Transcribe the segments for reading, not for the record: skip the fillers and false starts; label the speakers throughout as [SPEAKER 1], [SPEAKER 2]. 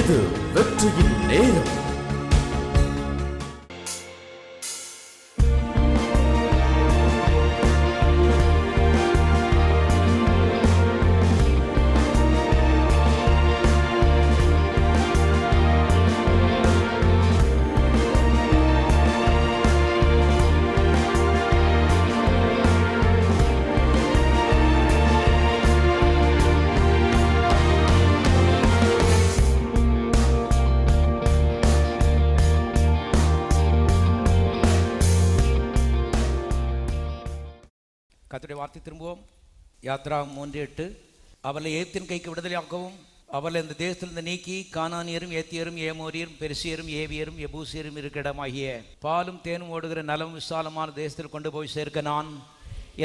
[SPEAKER 1] இது வெற்றியின் நேரம்.
[SPEAKER 2] கர்த்தருடைய வார்த்தை திரும்புவோம். யாத்ரா 3:8. அவளை ஏத்தின் கைக்கு விடுதலையாக்கவும் அவளை இந்த தேசத்திலிருந்து நீக்கி கானானியரும் ஏத்தியரும் ஏமோரியரும் பெருசியரும் ஏவியரும் எபூசியரும் இருக்கிற இடமாகிய பாலும் தேனும் ஓடுகிற நலம் விசாலமான தேசத்தில் கொண்டு போய் சேர்க்க நான்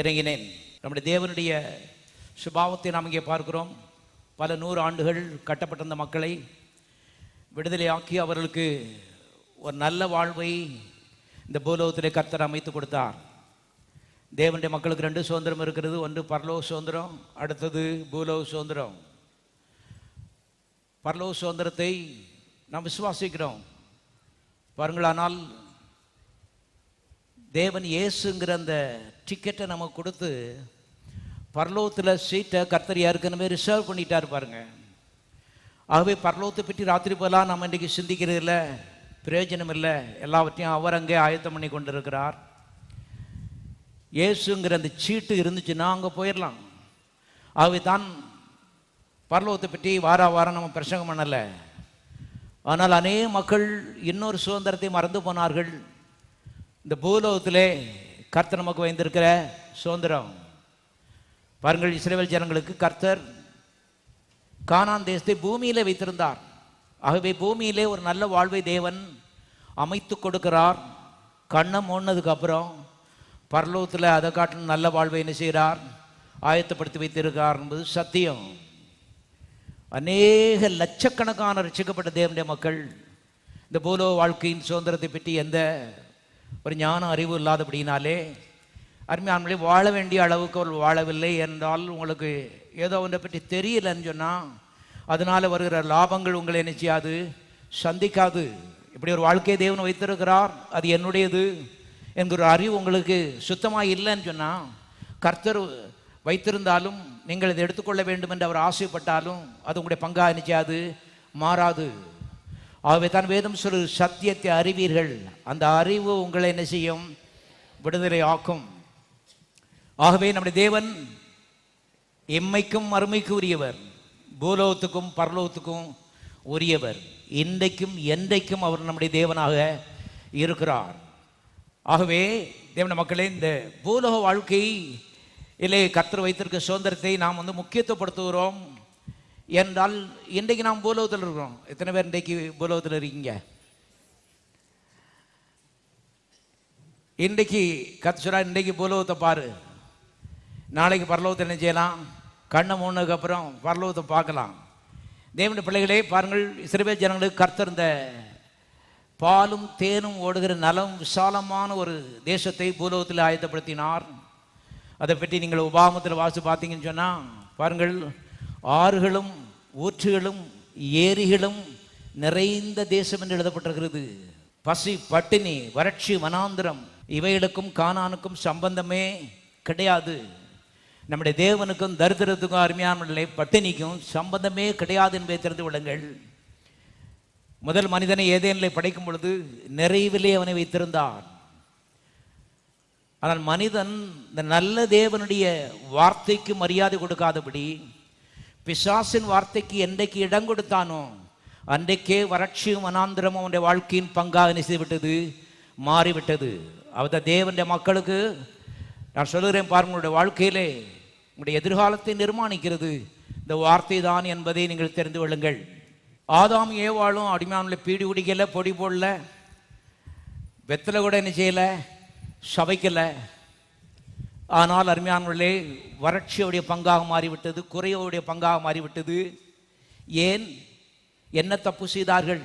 [SPEAKER 2] இறங்கினேன். நம்முடைய தேவனுடைய சுபாவத்தை நாம் இங்கே பார்க்கிறோம். பல 100 ஆண்டுகள் கட்டப்பட்டிருந்த மக்களை விடுதலையாக்கி அவர்களுக்கு ஒரு நல்ல வாழ்வை இந்த பூலோகத்திலே கர்த்தர் அமைத்து கொடுத்தார். தேவனுடைய மக்களுக்கு 2 சுதந்திரம் இருக்கிறது. ஒன்று பரலோக சுதந்திரம், அடுத்தது பூலோக சுதந்திரம். பரலோக சுதந்திரத்தை நாம் விசுவாசிக்கிறோம் பாருங்கள். ஆனால் தேவன் இயேசுங்கிற அந்த டிக்கெட்டை நமக்கு கொடுத்து பரலோகத்தில் சீட்டை கர்த்தர் ஏற்கனவே ரிசர்வ் பண்ணிட்டார் பாருங்க. ஆகவே பரலோகத்தை பற்றி ராத்திரி போலாம் நம்ம இன்றைக்கி சிந்திக்கிறது இல்லை, பிரயோஜனம் இல்லை. எல்லாவற்றையும் அவர் அங்கே ஆயத்தம் பண்ணி கொண்டிருக்கிறார். இயேசுங்கிற அந்த சீட்டு இருந்துச்சுன்னா அங்கே போயிடலாம். ஆகவே தான் பரலோகத்தை பற்றி வாரம் நம்ம பிரசங்கம் பண்ணலை. ஆனால் அநேக மக்கள் இன்னொரு சுதந்திரத்தை மறந்து போனார்கள். இந்த பூலோகத்திலே கர்த்தர் நமக்கு வைத்திருக்கிற சுதந்திரம் பாருங்கள். இஸ்ரவேல் ஜனங்களுக்கு கர்த்தர் கானான் தேசத்தை பூமியிலே வைத்திருந்தார். ஆகவே பூமியிலே ஒரு நல்ல வாழ்வை தேவன் அமைத்து கொடுக்கிறார். கண்ணை மூடினதுக்கு அப்புறம் பரலோகத்தில் அதை காட்டிலும் நல்ல வாழ்வை என்ன செய்கிறார், ஆயத்தப்படுத்தி வைத்திருக்கிறார் என்பது சத்தியம். அநேக லட்சக்கணக்கான ரட்சிக்கப்பட்ட தேவனுடைய மக்கள் இந்த பூலோக வாழ்க்கையின் சுதந்திரத்தை பற்றி எந்த ஒரு ஞான அறிவு இல்லாதபடினாலே அருமையானவர்களே வாழ வேண்டிய அளவுக்கு அவர்கள் வாழவில்லை என்றால் உங்களுக்கு ஏதோ ஒன்றை பற்றி தெரியலன்னு சொன்னால் அதனால் வருகிற லாபங்கள் உங்களை என்ன செய்யாது, சந்திக்காது. இப்படி ஒரு வாழ்க்கையை தேவன் வைத்திருக்கிறார், அது என்னுடையது என்கிற அறிவு உங்களுக்கு சுத்தமாக இல்லைன்னு சொன்னால் கர்த்தர் வைத்திருந்தாலும் நீங்கள் இதை எடுத்துக்கொள்ள வேண்டும் என்று அவர் ஆசைப்பட்டாலும் அது உங்களுடைய பங்காக நிச்சயாது மாறாது. ஆகவே தான் வேதம் சொல்லு சத்தியத்தை அறிவீர்கள், அந்த அறிவு உங்களை என்ன செய்யும், விடுதலை ஆக்கும். ஆகவே நம்முடைய தேவன் எம்மைக்கும் மறுமைக்கு உரியவர், பூலோகத்துக்கும் பரலோகத்துக்கும் உரியவர். இன்றைக்கும் என்றைக்கும் அவர் நம்முடைய தேவனாக இருக்கிறார். ஆகவே தேவன மக்களே, இந்த பூலோக வாழ்க்கை இல்லை கர்த்தர் வைத்திருக்க சுதந்திரத்தை நாம் முக்கியத்துவப்படுத்துகிறோம் என்றால் இன்றைக்கு நாம் பூலோகத்தில் இருக்கிறோம். எத்தனை பேர் இன்றைக்கு பூலோகத்தில் இருக்கீங்க? இன்றைக்கு கர்த்தர் இன்றைக்கு பூலோகத்தை பாரு, நாளைக்கு பரலோகத்தை என்ன செய்யலாம், கண்ணை மூணுக்கு அப்புறம் பரலோகத்தை பார்க்கலாம். தேவனுடைய பிள்ளைகளே பாருங்கள், இஸ்ரவேல் ஜனங்களுக்கு கர்த்தர் இந்த பாலும் தேனும் ஓடுகிற நலம் விசாலமான ஒரு தேசத்தை பூலோகத்தில் ஆயத்தப்படுத்தினார். அதை பற்றி நீங்கள் உபாகமத்தில் வாசி பார்த்தீங்கன்னு சொன்னால் பாருங்கள், ஆறுகளும் ஊற்றுகளும் ஏரிகளும் நிறைந்த தேசம் என்று எழுதப்பட்டிருக்கிறது. பசி, பட்டினி, வறட்சி, வனாந்திரம் இவைகளுக்கும் கானானுக்கும் சம்பந்தமே கிடையாது. நம்முடைய தேவனுக்கும் தரித்திரத்துக்கும் அருமையான பட்டினிக்கும் சம்பந்தமே கிடையாது என்பதை தெரிந்து கொள்ளுங்கள். முதல் மனிதனை ஏதேனிலே படைக்கும் பொழுது நிறைவிலே அவனை வைத்திருந்தான். ஆனால் மனிதன் இந்த நல்ல தேவனுடைய வார்த்தைக்கு மரியாதை கொடுக்காதபடி பிசாசின் வார்த்தைக்கு என்றைக்கு இடம் கொடுத்தானோ அன்றைக்கே வறட்சியும் வனாந்திரமும் அவனுடைய வாழ்க்கையின் பங்காக நினைத்துவிட்டது, மாறிவிட்டது. அவத தேவனுடைய மக்களுக்கு நான் சொல்லுகிறேன் பாருங்கள், உங்களுடைய வாழ்க்கையிலே உங்களுடைய எதிர்காலத்தை நிர்மாணிக்கிறது இந்த வார்த்தை தான் என்பதை நீங்கள் தெரிந்து கொள்ளுங்கள். ஆதாம் ஏவாளும் அடிமையான பீடி குடிக்கலை, பொடி போடல, வெத்தலை கூட என்ன செய்யலை, சபைக்கலை. ஆனால் அருமையானவர்களே வறட்சியுடைய பங்காக மாறிவிட்டது, குறையோடைய பங்காக மாறிவிட்டது. ஏன், என்ன தப்பு செய்தார்கள்?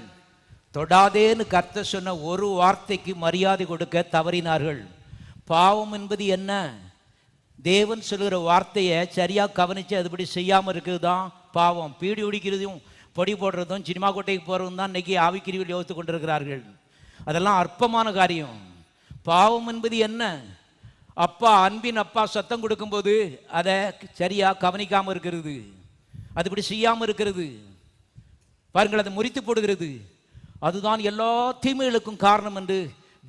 [SPEAKER 2] தொடாதேன்னு கர்த்தர் சொன்ன ஒரு வார்த்தைக்கு மரியாதை கொடுக்க தவறினார்கள். பாவம் என்பது என்ன? தேவன் சொல்லுகிற வார்த்தையை சரியாக கவனித்து அதுபடி செய்யாமல் இருக்கிறது தான் பாவம். பீடி குடிக்கிறதையும் பொடி போடுறதும் சினிமா கோட்டைக்கு போகிறதும் தான் இன்றைக்கி ஆவிக்குரியவில் யோசித்து கொண்டிருக்கிறார்கள். அதெல்லாம் அற்பமான காரியம். பாவம் என்பது என்ன? அப்பா, அன்பின் அப்பா சத்தம் கொடுக்கும்போது அதை சரியாக கவனிக்காமல் இருக்கிறது, அது இப்படி செய்யாமல் இருக்கிறது, பாருங்கள், அதை முறித்து போடுகிறது. அதுதான் எல்லா தீமைகளுக்கும் காரணம் என்று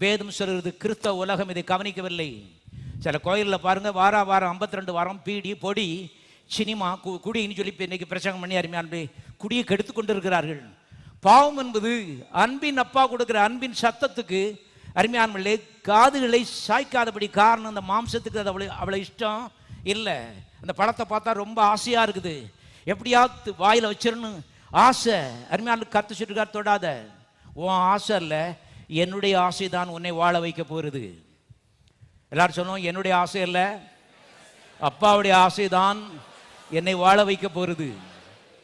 [SPEAKER 2] வேதம் சொல்கிறது. கிறிஸ்தவ உலகம் இதை கவனிக்கவில்லை. சில கோயிலில் பாருங்கள், வாரம் 52 வாரம் பீடி, பொடி, சினிமா, குடின்னு சொல்லி இன்னைக்கு பிரசங்கம் பண்ணி அருமையான குடியை கெடுத்து கொண்டு இருக்கிறார்கள். பாவம் என்பது அன்பின் அப்பா கொடுக்குற அன்பின் சத்தத்துக்கு அருமையானவர்களே காதுகளை சாய்க்காதபடி காரணம் அந்த மாம்சத்துக்கு அது அவ்வளோ இஷ்டம் இல்லை. அந்த படத்தை பார்த்தா ரொம்ப ஆசையாக இருக்குது, எப்படியாவது வாயில் வச்சிடணும் ஆசை. அருமையான கத்து சுட்டுக்கார், தொடாத, உன் ஆசை இல்லை, என்னுடைய ஆசை தான் உன்னை வாழ வைக்க போகிறது. எல்லாரும் சொன்னோம், என்னுடைய ஆசை இல்லை, அப்பாவுடைய ஆசை தான் என்னை வாழ வைக்க போகிறது.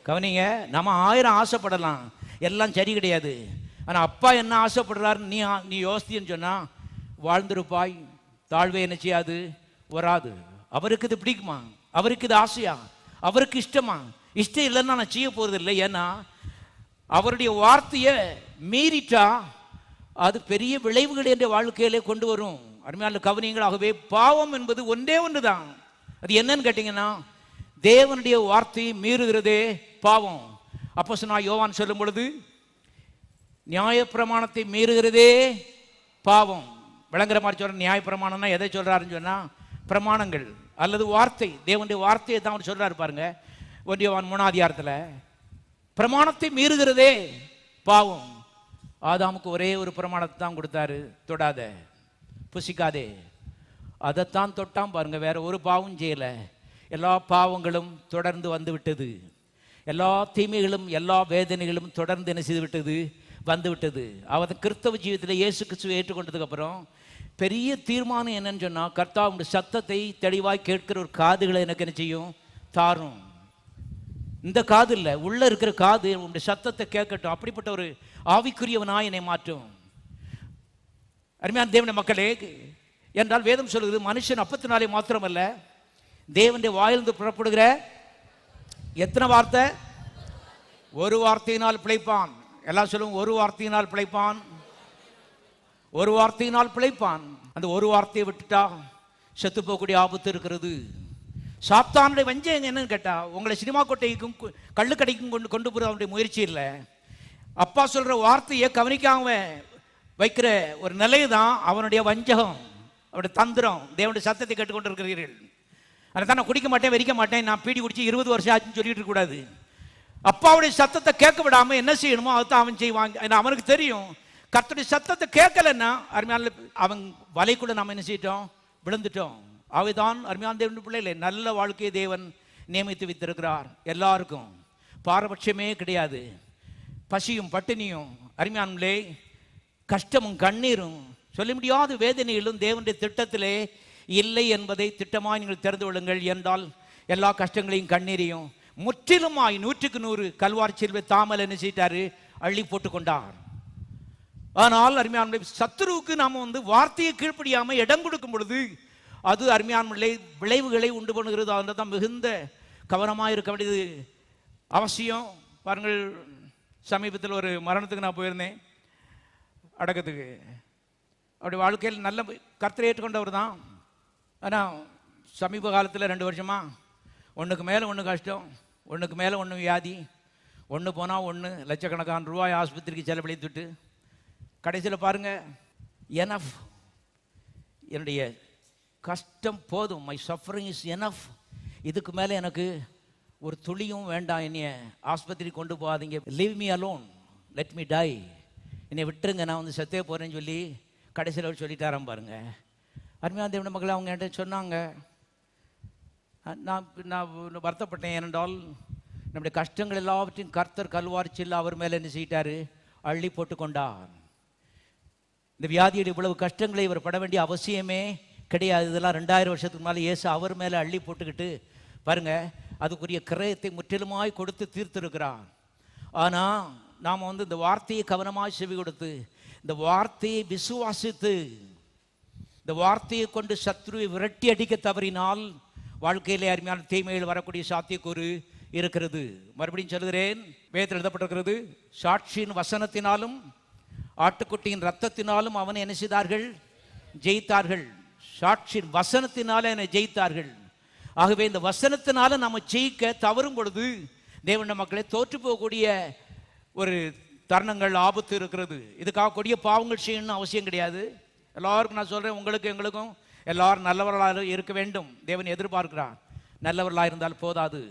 [SPEAKER 2] கவனிங்க, நம்ம 1000 ஆசைப்படலாம், எல்லாம் சரி கிடையாது. ஆனால் அப்பா என்ன ஆசைப்படுறாருன்னு நீ யோசித்தீன்னு சொன்னால் வாழ்ந்திருப்பாய். தாழ்வே என்ன செய்யாது, வராது. அவருக்கு இது பிடிக்குமா? அவருக்கு இது ஆசையா? அவருக்கு இஷ்டமா? இஷ்டம் இல்லைன்னா நான் செய்ய போகிறது இல்லை. ஏன்னா அவருடைய வார்த்தையை மீறிட்டா அது பெரிய விளைவுகள் என்ற வாழ்க்கையிலே கொண்டு வரும். அருமையான கவனியங்களாகவே பாவம் என்பது ஒன்றே ஒன்று தான். அது என்னன்னு கேட்டிங்கன்னா, தேவனுடைய வார்த்தையை மீறுகிறதே பாவம். அப்போஸ்தலனாகிய யோவான் சொல்லும் பொழுது நியாயப்பிரமாணத்தை மீறுகிறதே பாவம். விளங்குற மாதிரி சொல்ற, நியாயப்பிரமாணம்னா எதை சொல்றாருன்னு சொன்னா பிரமாணங்கள் அல்லது வார்த்தை, தேவனுடைய வார்த்தையை தான் அவர் சொல்றாரு. பாருங்க, 1 யோவான் 3ஆம் அதிகாரத்தில் பிரமாணத்தை மீறுகிறதே பாவம். ஆதாமுக்கு ஒரே ஒரு பிரமாணத்தை தான் கொடுத்தாரு, தொடாத, புசிக்காதே. அதைத்தான் தொட்டான். பாருங்க, வேற ஒரு பாவம் செய்யல. எல்லா பாவங்களும் தொடர்ந்து வந்து விட்டது, எல்லா தீமைகளும் எல்லா வேதனைகளும் தொடர்ந்து என்ன செய்து விட்டது, வந்து விட்டது. அவர் கிறிஸ்தவ ஜீவிதத்தில் இயேசு கிறிஸ்துவை ஏற்றுக்கொண்டதுக்கு அப்புறம் பெரிய தீர்மானம் என்னன்னு சொன்னா, கர்த்தாவுடைய சத்தத்தை தெளிவாய் கேட்கிற ஒரு காதுகளை எனக்கு என்ன செய்யும், தாரும். இந்த காது இல்லை, உள்ள இருக்கிற காது உங்களுடைய சத்தத்தை கேட்கட்டும். அப்படிப்பட்ட ஒரு ஆவிக்குரியவனாய் என்னை மாற்றும். அருமையான தேவனுடைய மக்களே, என்றால் வேதம் சொல்லுது, மனுஷன் அப்பத்தினாலே மாத்திரமல்ல, தேவனுடைய வாயிலிருந்து புறப்படுகிற எத்தனை வார்த்தை, ஒரு வார்த்தையினால் பிழைப்பான். எல்லாம் சொல்லுவோம், ஒரு வார்த்தையினால் பிழைப்பான், ஒரு வார்த்தையினால் பிழைப்பான். அந்த ஒரு வார்த்தையை விட்டுட்டா செத்து போகக்கூடிய ஆபத்து இருக்கிறது. சாத்தானுடைய வஞ்சம் என்னன்னு கேட்டா, உங்களை சினிமா கொட்டைக்கும் கள்ளு கடைக்கும் கொண்டு போகிற அவனுடைய முயற்சி இல்லை. அப்பா சொல்ற வார்த்தையை கவனிக்காம வைக்கிற ஒரு நிலை தான் அவனுடைய வஞ்சகம், அவருடைய தந்திரம். தேவனுடைய சத்தத்தை கேட்டுக்கொண்டு இருக்கிறீர்கள். அதை தான் நான் குடிக்க மாட்டேன், வெறிக்க மாட்டேன், நான் பீடி குடிச்சு 20 வருஷம் ஆச்சுன்னு சொல்லிட்டு இருக்கக்கூடாது. அப்பாவுடைய சத்தத்தை கேட்க விடாம என்ன செய்யணுமோ அதுதான் அவன் செய்வான். அவனுக்கு தெரியும், கர்த்தருடைய சத்தத்தை கேட்கலன்னா அருமையான அவன் வலைக்குள்ள நாம் என்ன செய்யிட்டோம், விழுந்துட்டோம். அவைதான் அருமையான தேவனுடைய பிள்ளைகளே, நல்ல வாழ்க்கையை தேவன் நியமித்து வைத்திருக்கிறார். எல்லாருக்கும் பாரபட்சமே கிடையாது. பசியும் பட்டினியும் அருமையானே, கஷ்டமும் கண்ணீரும், சொல்ல முடியாத வேதனைகளும் தேவனுடைய திட்டத்திலே இல்லை என்பதை திட்டமாய் நீங்கள் தெரிந்து கொள்ளுங்கள். என்றால் எல்லா கஷ்டங்களையும் கண்ணீரையும் முற்றிலுமாய் 100க்கு 100 கல்வாரி சிலுவை தாமல் என்ன செய்தாரு, அள்ளி போட்டு கொண்டார். ஆனால் அருமையான சத்துருவுக்கு நாம் வார்த்தையை கீழ்ப்படியாம இடம் கொடுக்கும் பொழுது அது அருமையான விளைவுகளை உண்டு பண்ணுகிறது. அதில் தான் மிகுந்த கவனமாக இருக்க வேண்டியது அவசியம். பாருங்கள், சமீபத்தில் ஒரு மரணத்துக்கு நான் போயிருந்தேன், அடக்கத்துக்கு. அப்படி வாழ்க்கையில் நல்ல கர்த்தரை ஏற்றுக்கொண்டவர் தான். ஆனால் சமீப காலத்தில் 2 வருஷமா ஒன்றுக்கு மேலே ஒன்று கஷ்டம், ஒன்றுக்கு மேலே ஒன்று வியாதி, ஒன்று போனால் ஒன்று லட்சக்கணக்கான ரூபாய் ஆஸ்பத்திரிக்கு செலவழித்துட்டு கடைசியில் பாருங்கள், எனஃப், என்னுடைய கஷ்டம் போதும், மை சஃபரிங் இஸ் எனஃப், இதுக்கு மேலே எனக்கு ஒரு துளியும் வேண்டாம், என்னைய ஆஸ்பத்திரி கொண்டு போகாதீங்க, leave me alone, let me die, என்னை விட்டுருங்க, நான் செத்தே போகிறேன்னு சொல்லி கடைசியில் சொல்லிட்டாராம். பாருங்க, அருமையான தேவனுடைய மக்களை அவங்க என்கிட்ட சொன்னாங்க. நான் வருத்தப்பட்டேன். ஏனென்றால் நம்முடைய கஷ்டங்கள் எல்லாவற்றையும் கர்த்தர் கல்வாரி சிலுவை அவர் மேலே என்ன செய்யிட்டாரு, அள்ளி போட்டு கொண்டார். இந்த வியாதியுடைய இவ்வளவு கஷ்டங்களை இவர் பட வேண்டிய அவசியமே கிடையாது. இதெல்லாம் 2000 வருஷத்துக்கு மேலே இயேசு அவர் மேலே அள்ளி போட்டுக்கிட்டு பாருங்க, அதுக்குரிய கிரயத்தை முற்றிலுமாய் கொடுத்து தீர்த்திருக்கிறார். ஆனால் நாம் இந்த வார்த்தையை கவனமாய் செவி கொடுத்து, இந்த வார்த்தையை விசுவாசித்து, இந்த வார்த்தையை கொண்டு சத்ருவை விரட்டி அடிக்க தவறினால் வாழ்க்கையிலே அருமையான தீமைகள் வரக்கூடிய சாத்தியக்கூறு இருக்கிறது. மறுபடியும் சொல்கிறேன், வேதத்தில் எழுதப்பட்டிருக்கிறது, சாட்சியின் வசனத்தினாலும் ஆட்டுக்குட்டியின் ரத்தத்தினாலும் அவனை என்ன செய்தார்கள்? ஜெயித்தார்கள். சாட்சியின் வசனத்தினால என்னை ஜெயித்தார்கள். ஆகவே இந்த வசனத்தினால நம்ம ஜெயிக்க தவறும் பொழுது தேவனுடைய மக்களை தோற்று போகக்கூடிய ஒரு தருணங்கள், ஆபத்து இருக்கிறது. இதுக்காக கொடிய பாவங்கள் செய்யணும்னு அவசியம் கிடையாது. எல்லாருக்கும் நான் சொல்றேன், உங்களுக்கு எங்களுக்கும் எல்லாரும் நல்லவர்களாக இருக்க வேண்டும் தேவன் எதிர்பார்க்கிறார். நல்லவர்களாக இருந்தால் போதாது.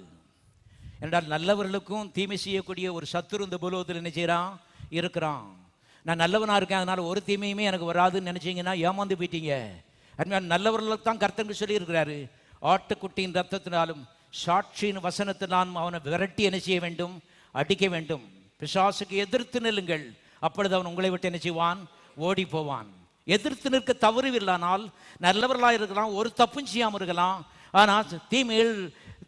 [SPEAKER 2] என்றால் நல்லவர்களுக்கும் தீமை செய்யக்கூடிய ஒரு சத்துரு இந்த பூலோகத்தில் என்ன செய்யறான்? இருக்கிறான். நான் நல்லவனா இருக்கேன், அதனால ஒரு தீமையுமே எனக்கு வராதுன்னு நினைச்சீங்கன்னா ஏமாந்து போயிட்டீங்க. அருமையான நல்லவர்களுக்கு தான் கர்த்தர் சொல்லி இருக்கிறாரு, ஆட்டுக்குட்டியின் ரத்தத்தினாலும் சாட்சியின் வசனத்தினாலும் அவனை விரட்டி என்ன செய்ய வேண்டும்? அடிக்க வேண்டும். பிசாசுக்கு எதிர்த்து நில்லுங்கள், அப்பொழுது அவன் உங்களை விட்டு என்ன செய்வான்? ஓடி போவான். எதிர்த்து நிற்க தவறுவில்லானால் நல்லவர்களாக இருக்கலாம், ஒரு தப்பும் செய்யாமல் இருக்கலாம். ஆனால் தீமையில்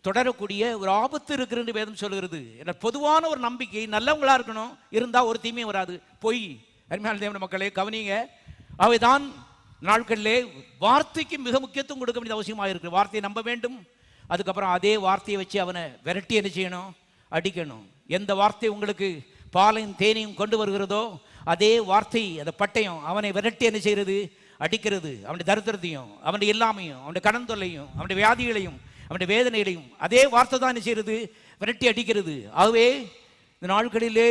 [SPEAKER 2] தொடரக்கூடிய ஒரு ஆபத்து இருக்கிறது வேதம் சொல்கிறது. பொதுவான ஒரு நம்பிக்கை நல்லவங்களா இருக்கணும், இருந்தால் ஒரு தீமையும் வராது. பொய். அருமையான தேவனுடைய மக்களே கவனிங்க. அவைதான் நாட்களிலே வார்த்தைக்கு மிக முக்கியத்துவம் கொடுக்க வேண்டிய அவசியமாக இருக்குது. வார்த்தையை நம்ப வேண்டும். அதுக்கப்புறம் அதே வார்த்தையை வச்சு அவனை விரட்டி என்ன செய்யணும்? அடிக்கணும். எந்த வார்த்தை உங்களுக்கு பாலையும் தேனையும் கொண்டு வருகிறதோ அதே வார்த்தை, அந்த பட்டயம் அவனை விரட்டி என்ன செய்கிறது? அடிக்கிறது. அவனுடைய தரித்திரத்தையும் அவனுடைய எல்லாமையும் அவனுடைய கடன் தொல்லையும் அவனுடைய வியாதிகளையும் அவனுடைய வேதனைகளையும் அதே வார்த்தை தான் என்ன செய்கிறது? விரட்டி அடிக்கிறது. ஆகவே இந்த நாட்களிலே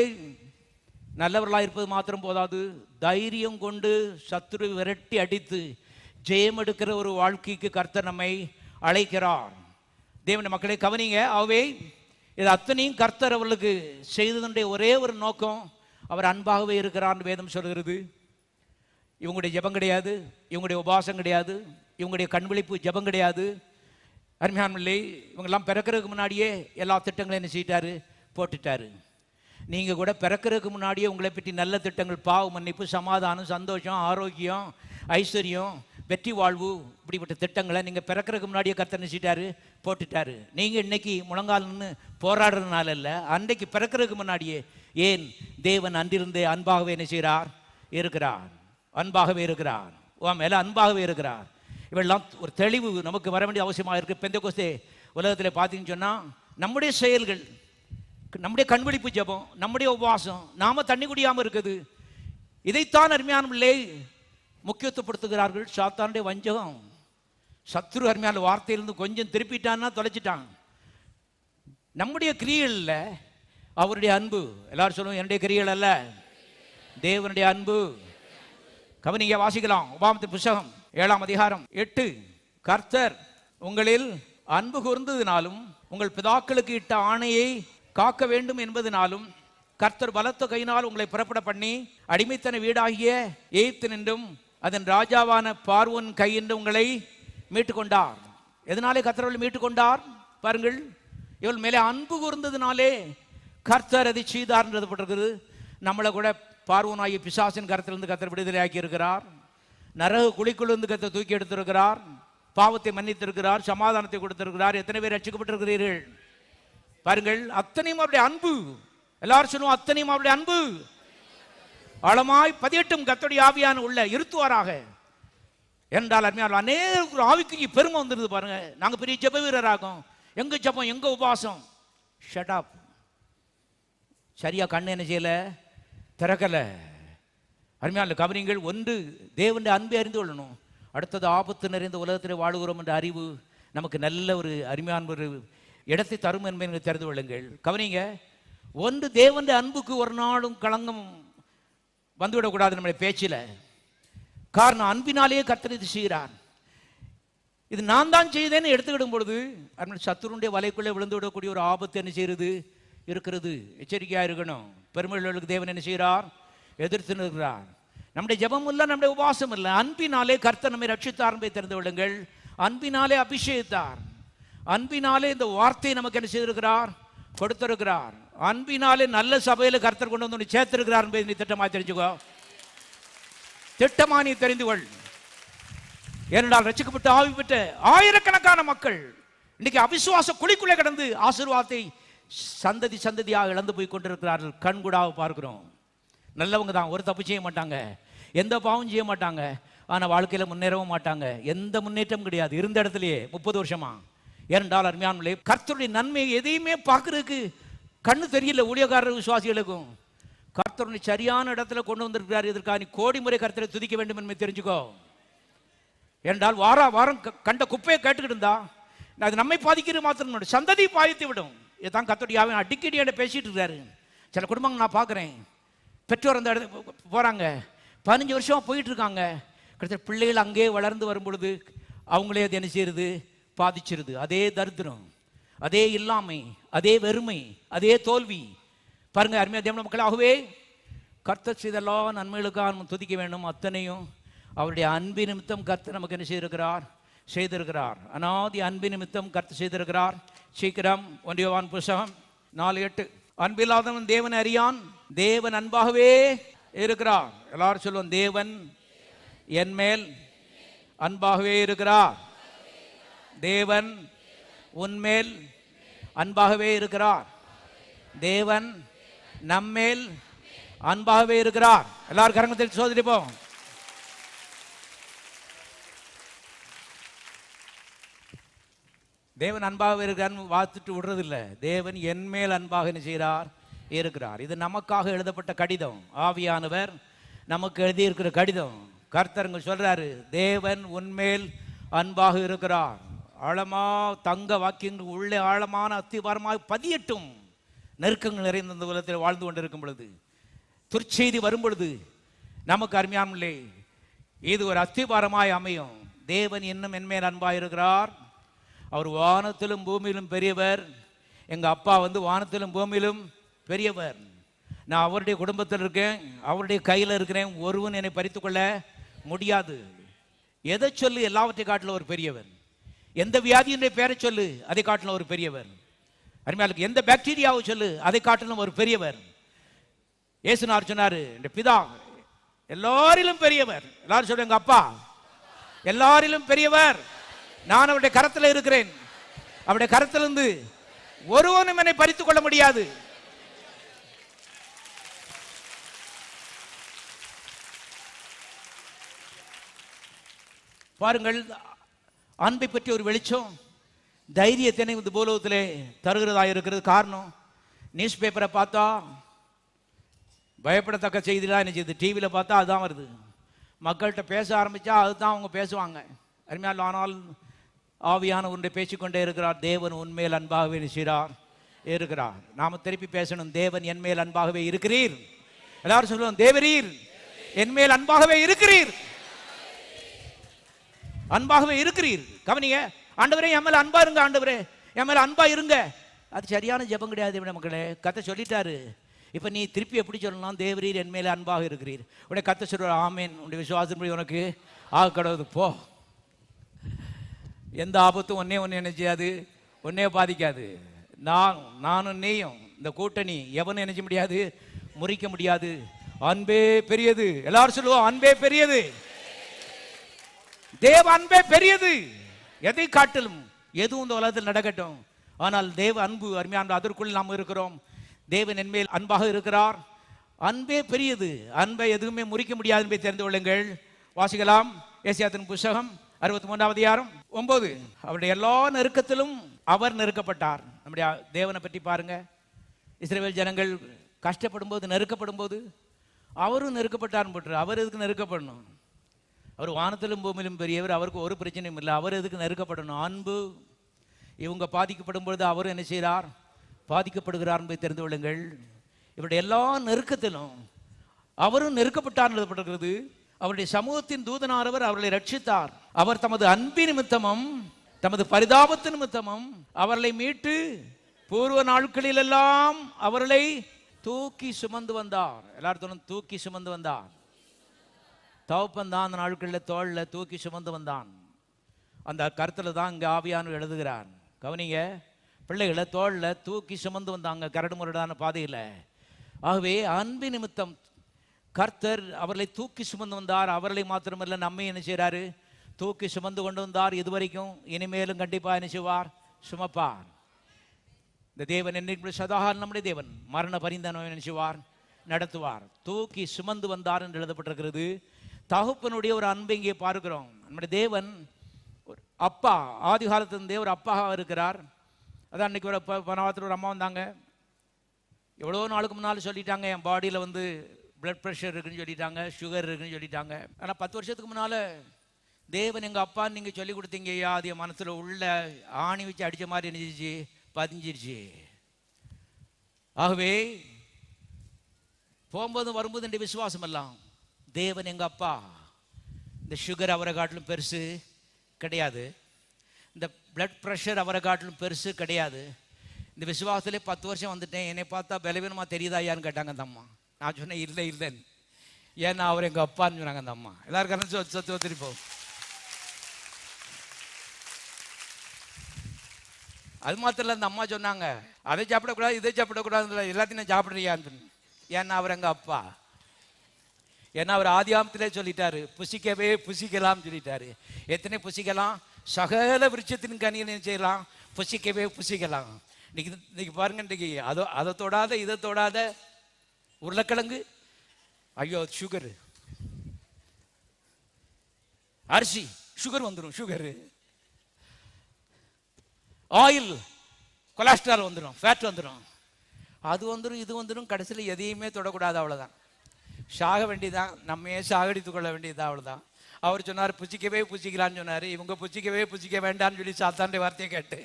[SPEAKER 2] நல்லவர்களாக இருப்பது மாத்திரம் போதாது, தைரியம் கொண்டு சத்துரு விரட்டி அடித்து ஜெயம் எடுக்கிற ஒரு வாழ்க்கைக்கு கர்த்தர் நம்மை அழைக்கிறார். தேவனுடைய மக்களை கவனிங்க. ஆகவே இது அத்தனையும் கர்த்தர் அவர்களுக்கு செய்ததனுடைய ஒரே ஒரு நோக்கம், அவர் அன்பாகவே இருக்கிறார் வேதம் சொல்கிறது. இவங்களுடைய ஜெபம் கிடையாது, இவங்களுடைய உபவாசம் கிடையாது, இவங்களுடைய கண்விழிப்பு ஜெபம் கிடையாது. அருமையானவர்களே, இவங்கெல்லாம் பிறக்கிறதுக்கு முன்னாடியே எல்லா திட்டங்களையும் என்ன செய்யிட்டாரு? போட்டுட்டாரு. நீங்கள் கூட பிறக்கிறதுக்கு முன்னாடியே உங்களை பற்றி நல்ல திட்டங்கள், பாவ மன்னிப்பு, சமாதானம், சந்தோஷம், ஆரோக்கியம், ஐஸ்வர்யம், வெற்றி வாழ்வு, இப்படிப்பட்ட திட்டங்களை நீங்கள் பிறக்கிறதுக்கு முன்னாடியே கர்த்தர் நினைச்சிட்டாரு, போட்டுட்டாரு. நீங்கள் இன்னைக்கு முழங்கால்னு போராடுறதுனால இல்லை, அன்றைக்கு பிறக்கிறதுக்கு முன்னாடியே. ஏன்? தேவன் அன்றிருந்தே அன்பாகவே என்ன செய்கிறார்? இருக்கிறார். அன்பாகவே இருக்கிறார். மேலே அன்பாகவே இருக்கிறார். இவெல்லாம் ஒரு தெளிவு நமக்கு வர வேண்டிய அவசியமாக இருக்குது. பெந்தெகோஸ்தே உலகத்தில் பார்த்தீங்கன்னு சொன்னால் நம்முடைய செயல்கள், நம்முடைய கண்விழிப்பு ஜெபம், நம்முடைய உபவாசம், நாம தண்ணி குடியாமல் இருக்குது, இதைத்தான் அருமையானவர்களே முக்கியத்துவப்படுத்துகிறார்கள். சாத்தானுடைய வஞ்சகம், சத்ரு அருமையான வார்த்தையிலிருந்து கொஞ்சம் திருப்பிட்டான்னா தொலைச்சிட்டான். நம்முடைய கிரியைகளில் அவருடைய அன்பு, எல்லாரும் சொல்லுவோம் என்னுடைய கிரியைகள் அல்ல, தேவனுடைய அன்பு. கவனிங்க, வாசிக்கலாம். உபாகமத்தின் புத்தகம் 7ஆம் அதிகாரம் 8. கர்த்தர் உங்களில் அன்பு கூர்ந்ததினாலும் உங்கள் பிதாக்களுக்கு இட்ட ஆணையை காக்க வேண்டும் என்பதனாலும் கர்த்தர் பலத்த கையினால் உங்களை புறப்பட பண்ணி அடிமைத்தன வீடாகிய எகிப்து நின்றும் அதன் ராஜாவான பார்வோன் கையின்று உங்களை மீட்டுக்கொண்டார். எதனாலே கர்த்தர் மீட்டுக்கொண்டார்? பாருங்கள், இவள் மேலே அன்பு கூர்ந்ததினாலே கர்த்தர் அதை செய்தார்ன்றது. நம்மளை கூட பார்வோனாகிய பிசாசின் கரத்திலிருந்து கர்த்தர் விடுதலை ஆக்கி இருக்கிறார். நரக குழிக்குள்ளிருந்து கர்த்தர் தூக்கி எடுத்திருக்கிறார். பாவத்தை மன்னித்திருக்கிறார், சமாதானத்தை கொடுத்திருக்கிறார். எத்தனை பேர் ரட்சிக்கப்பட்டிருக்கிறீர்கள் பாருங்கள். அத்தனையும் அவருடைய அன்பு. எல்லாரும் சொல்லுவோம், அத்தனையும் அவருடைய அன்பு. ஆழமாய் பதியட்டும் கர்த்தருடைய ஆவியான உள்ள இருத்துவாராக என்றால் அருமையான அநேக ஆவிக்கு பெருமை வந்துருது பாருங்க. நாங்க பெரிய ஜெப வீரராகும், எங்க ஜெபம், எங்க உபவாசம். Shut up. சரியா கண்ணு என்ன செய்யல? திறக்கல. அருமையான கவனிங்கள். ஒன்று, தேவனுடைய அன்பை அறிந்து கொள்ளணும். அடுத்தது, ஆபத்து நிறைந்த உலகத்தில் வாழுகிறோம் என்ற அறிவு நமக்கு நல்ல ஒரு அருமையான ஒரு இடத்தை தரும் என்பதை தெரிந்து கொள்ளுங்கள். கவனிங்க. ஒன்று, தேவனுடைய அன்புக்கு ஒரு நாளும் களங்கம் வந்துவிடக்கூடாது நம்முடைய பேச்சில். காரணம், அன்பினாலேயே கர்த்தர் இது செய்கிறார். இது நான் தான் செய்தேன்னு எடுத்துக்கிடும் பொழுது சத்துருடைய வலைக்குள்ளே விழுந்து விடக்கூடிய ஒரு ஆபத்து என்ன செய்கிறது? இருக்கிறது. எச்சரிக்கையாக இருக்கணும். பெருமையுள்ளவர்களுக்கு தேவன் என்ன செய்கிறார்? எதிர்த்து நிற்கிறார். நம்முடைய ஜெபம் இல்லை, நம்முடைய உபவாசம் இல்லை. அன்பினாலே கர்த்தர் நம்மை ரட்சித்தார் என்பதை தெரிந்து கொள்ளுங்கள். அன்பினாலே அபிஷேகித்தார். அன்பினாலே இந்த வார்த்தையை நமக்கு என்ன செய்திருக்கிறார்? கொடுத்திருக்கிறார். அன்பினாலே நல்ல சபையில் கர்த்தர் கொண்டு வந்து சேர்த்திருக்கிறார் என்பதை நீ திட்டமாக தெரிஞ்சுக்கோ. திட்டமாக நீ தெரிந்து கொள். ஏனென்றால் ரட்சிக்கப்பட்டு ஆவி பெற்ற ஆயிரக்கணக்கான மக்கள் இன்னைக்கு அவிசுவாச குழிக்குள்ளே கிடந்து ஆசீர்வாதத்தை சந்ததி சந்ததியாக இழந்து போய் கொண்டிருக்கிறார்கள். கண்கூடாக பார்க்கிறோம். நல்லவங்க தான், ஒரு தப்பு செய்ய மாட்டாங்க, எந்த பாவம் செய்ய மாட்டாங்க, ஆனால் வாழ்க்கையில் முன்னேறவும் மாட்டாங்க. எந்த முன்னேற்றமும் கிடையாது. இருந்த இடத்துலையே 30 வருஷமா ஏனென்றால் அருமையானவர்களே, கர்த்தருடைய நன்மை எதையுமே பார்க்கறதுக்கு கண்ணு தெரியல ஊழியக்காரர் விசுவாசிகளுக்கும். கர்த்தருடைய சரியான இடத்துல கொண்டு வந்திருக்கிறார். இதற்காக நீ கோடி முறை கர்த்தரை துதிக்க வேண்டும் என்று தெரிஞ்சுக்கோ. என்றால் வாரம் கண்ட குப்பையை கேட்டுக்கிட்டு இருந்தா அது நம்மை பாதிக்கிறது மாத்திரம் சந்ததி பாதித்து விடும். இதுதான் கர்த்தருடைய அடிக்கடி என்ன பேசிட்டு இருக்காரு. சில குடும்பங்கள் நான் பார்க்குறேன், பெற்றோர் அந்த இடத்துக்கு போகிறாங்க, 15 வருஷம் போயிட்டு இருக்காங்க. கிட்டத்தட்ட பிள்ளைகள் அங்கே வளர்ந்து வரும் பொழுது அவங்களே அது என்ன செய்யுது, பாதிச்சிருது. அதே தரித்திரம், அதே இல்லாமை, அதே வெறுமை, அதே தோல்வி. பாருங்க அருமையா தேவனுடைய மக்களாகவே கர்த்தர் செய்தெல்லாம் நன்மைகளுக்காக நம்ம துதிக்க வேண்டும். அத்தனையும் அவருடைய அன்பு நிமித்தம் கர்த்தர் நமக்கு என்ன செய்திருக்கிறார். அநாதி அன்பு நிமித்தம் கர்த்தர் செய்திருக்கிறார். சீக்கிரம் 1 யோவான் புத்தகம் 4:8. அன்பில்லாதவன் தேவன் அறியான், தேவன் அன்பாகவே இருக்கிறார். எல்லாரும் சொல்லுவோம், தேவன் என் மேல் அன்பாகவே இருக்கிறார். தேவன் உன்மேல் அன்பாகவே இருக்கிறார். தேவன் நம்மேல் அன்பாகவே இருக்கிறார். எல்லாரும் கரங்கத்தில் சோதரிப்போம். தேவன் அன்பாக இருக்கிறார் வாத்துட்டு விடுறதில்லை. தேவன் என் மேல் அன்பாக என்ன செய்கிறார், இருக்கிறார். இது நமக்காக எழுதப்பட்ட கடிதம். ஆவியானவர் நமக்கு எழுதியிருக்கிற கடிதம். கர்த்தருங்க சொல்றாரு, தேவன் உன்மேல் அன்பாக இருக்கிறார். ஆழமா தங்க வாக்கியங்கள் உள்ளே ஆழமான அத்திவாரமாக பதியட்டும். நெருக்கங்கள் நிறைந்த இந்த உலகத்தில் வாழ்ந்து கொண்டிருக்கும் பொழுது, துர்ச்செய்தி வரும் பொழுது நமக்கு அருமையானே இது ஒரு அத்திவாரமாய் அமையும். தேவன் இன்னும் என்மேல் அன்பாக இருக்கிறார். அவர் வானத்திலும் பூமியிலும் பெரியவர். எங்கள் அப்பா வானத்திலும் பூமியிலும் பெரியவர். நான் அவருடைய குடும்பத்தில் இருக்கேன், அவருடைய கையில் இருக்கிறேன். ஒருவன் என்னை பறித்து கொள்ள முடியாது. எதை சொல்லு, எல்லாவற்றை காட்டிலும் ஒரு பெரியவர். எந்த வியாதியினுடைய பேரை சொல்லு, அதை காட்டிலும் ஒரு பெரியவர். அருமையாளுக்கு எந்த பாக்டீரியாவை சொல்லு, அதை காட்டிலும் ஒரு பெரியவர். இயேசுநாதர் சொன்னாரு, இந்த பிதா எல்லாரிலும் பெரியவர். எல்லாரும் சொல்லுங்க, எங்க அப்பா எல்லாரிலும் பெரியவர். நான் அவருடைய கரத்தில் இருக்கிறேன். அவருடைய கரத்திலிருந்து ஒருவனும் என்னை பறித்துக் கொள்ள முடியாது. பாருங்கள், அன்பை பற்றி ஒரு வெளிச்சம், தைரியத்தினை இந்த பூலோகத்திலே தருகிறதா இருக்கிறது. காரணம், நியூஸ் பேப்பரை பார்த்தா பயப்படத்தக்க செய்திலாம் என்ன செய்யுது, டிவியில் பார்த்தா அதுதான் வருது. மக்கள்கிட்ட பேச ஆரம்பித்தா அதுதான் அவங்க பேசுவாங்க. அருமையால், ஆனால் ஆவியான ஒன்றை பேசிக்கொண்டே இருக்கிறார். தேவன் உன்மேல் அன்பாகவே நிற்கிறார் இருக்கிறார். நாம திருப்பி பேசணும், தேவன் என் மேல் அன்பாகவே இருக்கிறீர். எல்லாரும் சொல்லுவோம், தேவரீர் என் மேல் அன்பாகவே இருக்கிறீர். அன்பாகவே இருக்கிறீர். கவனிங்க, ஆண்டவரே என் மேல அன்பா இருங்க, ஆண்டவரே என் மேல அன்பா இருங்க. அது சரியான ஜெபம் கிடையாது மக்களே. கத்தை சொல்லிட்டாரு. இப்ப நீ திருப்பி எப்படி சொல்லலாம், தேவரீர் என் மேல அன்பாக இருக்கிறீர். உடைய கத்தை சொல்ற, ஆமேன், உடைய விசுவாசப்படி உனக்கு ஆக கடவுது போ. எந்த ஆபத்தும் ஒன்னே என்ன செய்யாது, ஒன்னே பாதிக்காது. நானும் நீயும் இந்த கூட்டணி எவனும் நினைச்ச முடியாது, முறிக்க முடியாது. அன்பே பெரியது. எல்லாரும் சொல்லுவோம், அன்பே பெரியது. தேவ அன்பே பெரியது. எதை காட்டிலும் எதுவும் இந்த உலகத்தில் நடக்கட்டும், ஆனால் தேவ அன்பு அருமையான, அதற்குள் நாம் இருக்கிறோம். தேவன் என்மேல் அன்பாக இருக்கிறார். அன்பே பெரியது. அன்பை எதுவுமே முறிக்க முடியாது என்பதை தெரிந்து கொள்ளுங்கள். வாசிக்கலாம், ஏசாயாவின் புத்தகம் 63வது அதிகாரம் 9. அவருடைய எல்லா நெருக்கத்திலும் அவர் நெருக்கப்பட்டார். நம்முடைய தேவனை பற்றி பாருங்க. இஸ்ரவேல் ஜனங்கள் கஷ்டப்படும் போது, நெருக்கப்படும் போது அவரும் நெருக்கப்பட்டார் போட்டு. அவர் எதுக்கு நெருக்கப்படணும்? அவர் வானத்திலும் பூமியிலும் பெரியவர். அவருக்கு ஒரு பிரச்சனையும் இல்லை. அவர் எதுக்கு நெருக்கப்படணும்? அன்பு. இவங்க பாதிக்கப்படும் பொழுது அவரும் என்ன செய்கிறார், பாதிக்கப்படுகிறார் என்பதை தெரிந்து கொள்ளுங்கள். இவருடைய எல்லா நெருக்கத்திலும் அவரும் நெருக்கப்பட்டார் எழுதப்பட்டிருக்கிறது. அவருடைய சமூகத்தின் தூதனானவர் அவர்களை ரட்சித்தார். அவர் தமது அன்பின் நிமித்தமும் தமது பரிதாபத்தின் நிமித்தமும் அவர்களை மீட்டு பூர்வ நாட்களில் எல்லாம் அவர்களை தூக்கி சுமந்து வந்தார். எல்லாரும் தூக்கி சுமந்து வந்தார். தகப்பன் தான் அந்த நாட்களில் தோளில் தூக்கி சுமந்து வந்தான். அந்த கருத்தில் தான் இங்கே ஆவியானவர் எழுதுகிறார். கவனிங்க, பிள்ளைகளை தோளில் தூக்கி சுமந்து வந்தாங்க கரடு முரடான பாதையில். ஆகவே அன்பு நிமித்தம் கர்த்தர் அவர்களை தூக்கி சுமந்து வந்தார். அவர்களை மாத்திரமல்ல, நம்மை என்ன செய்கிறாரு, தூக்கி சுமந்து கொண்டு வந்தார். இதுவரைக்கும் இனிமேலும் கண்டிப்பாக என்ன செய்வார், சுமப்பார். இந்த தேவன் என்னைக்கு சதாகாலம் நம்முடைய தேவன் மரண பரிந்தனை என்ன செய்வார், நடத்துவார். தூக்கி சுமந்து வந்தார் என்று எழுதப்பட்டிருக்கிறது. தகப்பனுடைய ஒரு அன்பை இங்கே பார்க்கிறோம். நம்முடைய தேவன் அப்பா, ஆதி காலத்திலிருந்தே ஒரு அப்பாவாக இருக்கிறார். அதான் அன்றைக்கி ஒரு பணவாத்தில் ஒரு அம்மா வந்தாங்க. எவ்வளோ நாளுக்கு முன்னால் சொல்லிட்டாங்க, என் பாடியில் வந்து பிளட் ப்ரெஷர் இருக்குன்னு சொல்லிட்டாங்க, சுகர் இருக்குன்னு சொல்லிட்டாங்க. ஆனால் 10 வருஷத்துக்கு முன்னால் தேவன் எங்கள் அப்பான்னு நீங்கள் சொல்லி கொடுத்தீங்க ஐயா, அது என் மனசில் உள்ள ஆணி வச்சு அடித்த மாதிரி இருந்துச்சு, பதிஞ்சிருச்சு. ஆகவே போகும்போது வரும்போது இந்த விசுவாசம் எல்லாம், தேவன் எங்கள் அப்பா, இந்த சுகர் அவரை காட்டிலும் பெருசு கிடையாது, இந்த பிளட் ப்ரெஷர் அவரை காட்டிலும் பெருசு கிடையாது. இந்த விசுவாசத்திலே 10 வருஷம் வந்துட்டேன், என்னை பார்த்தா பலவீனமாக தெரியுதா ஐயான்னு கேட்டாங்க அந்த அம்மா. நான் சொன்னேன் இல்லைன்னு, ஏன்னா அவர் எங்கள் அப்பான்னு சொன்னாங்க அந்த அம்மா. எல்லாருக்கும் சொத்து ஒத்திருப்போம். அது மாத்திரம் இல்லை, அந்த அம்மா சொன்னாங்க அதை சாப்பிடக்கூடாது இதை சாப்பிடக்கூடாது, எல்லாத்தையும் நான் சாப்பிட்றியான்னு. ஏன்னா அவர் எங்கள் அப்பா. ஏன்னா அவர் ஆதியாமத்திலே சொல்லிட்டாரு, புசிக்கவே புசிக்கலாம் சொல்லிட்டாரு. எத்தனை புசிக்கலாம்? சகல விருட்சத்தின் கனியை செய்யலாம், புசிக்கவே புசிக்கலாம். இன்னைக்கு பாருங்க, இன்னைக்கு அதை தொடாத இதை தொடாத, உருளைக்கிழங்கு ஐயோ சுகரு, அரிசி சுகர் வந்துடும், சுகரு, ஆயில் கொலஸ்ட்ரால் வந்துடும், ஃபேட் வந்துடும், அது வந்துடும் இது வந்துடும், கடைசியில் எதையுமே தொடக்கூடாது, அவ்வளோதான். சாக வேண்டியதான், நம்மையே சாகடித்து கொள்ள வேண்டியதான், அவ்வளோதான். அவர் சொன்னார் புசிக்கவே புசிக்கலான்னு சொன்னார். இவங்க புசிக்கவே புசிக்க வேண்டான்னு சொல்லி சாத்தாண்ட வார்த்தையை கேட்டு,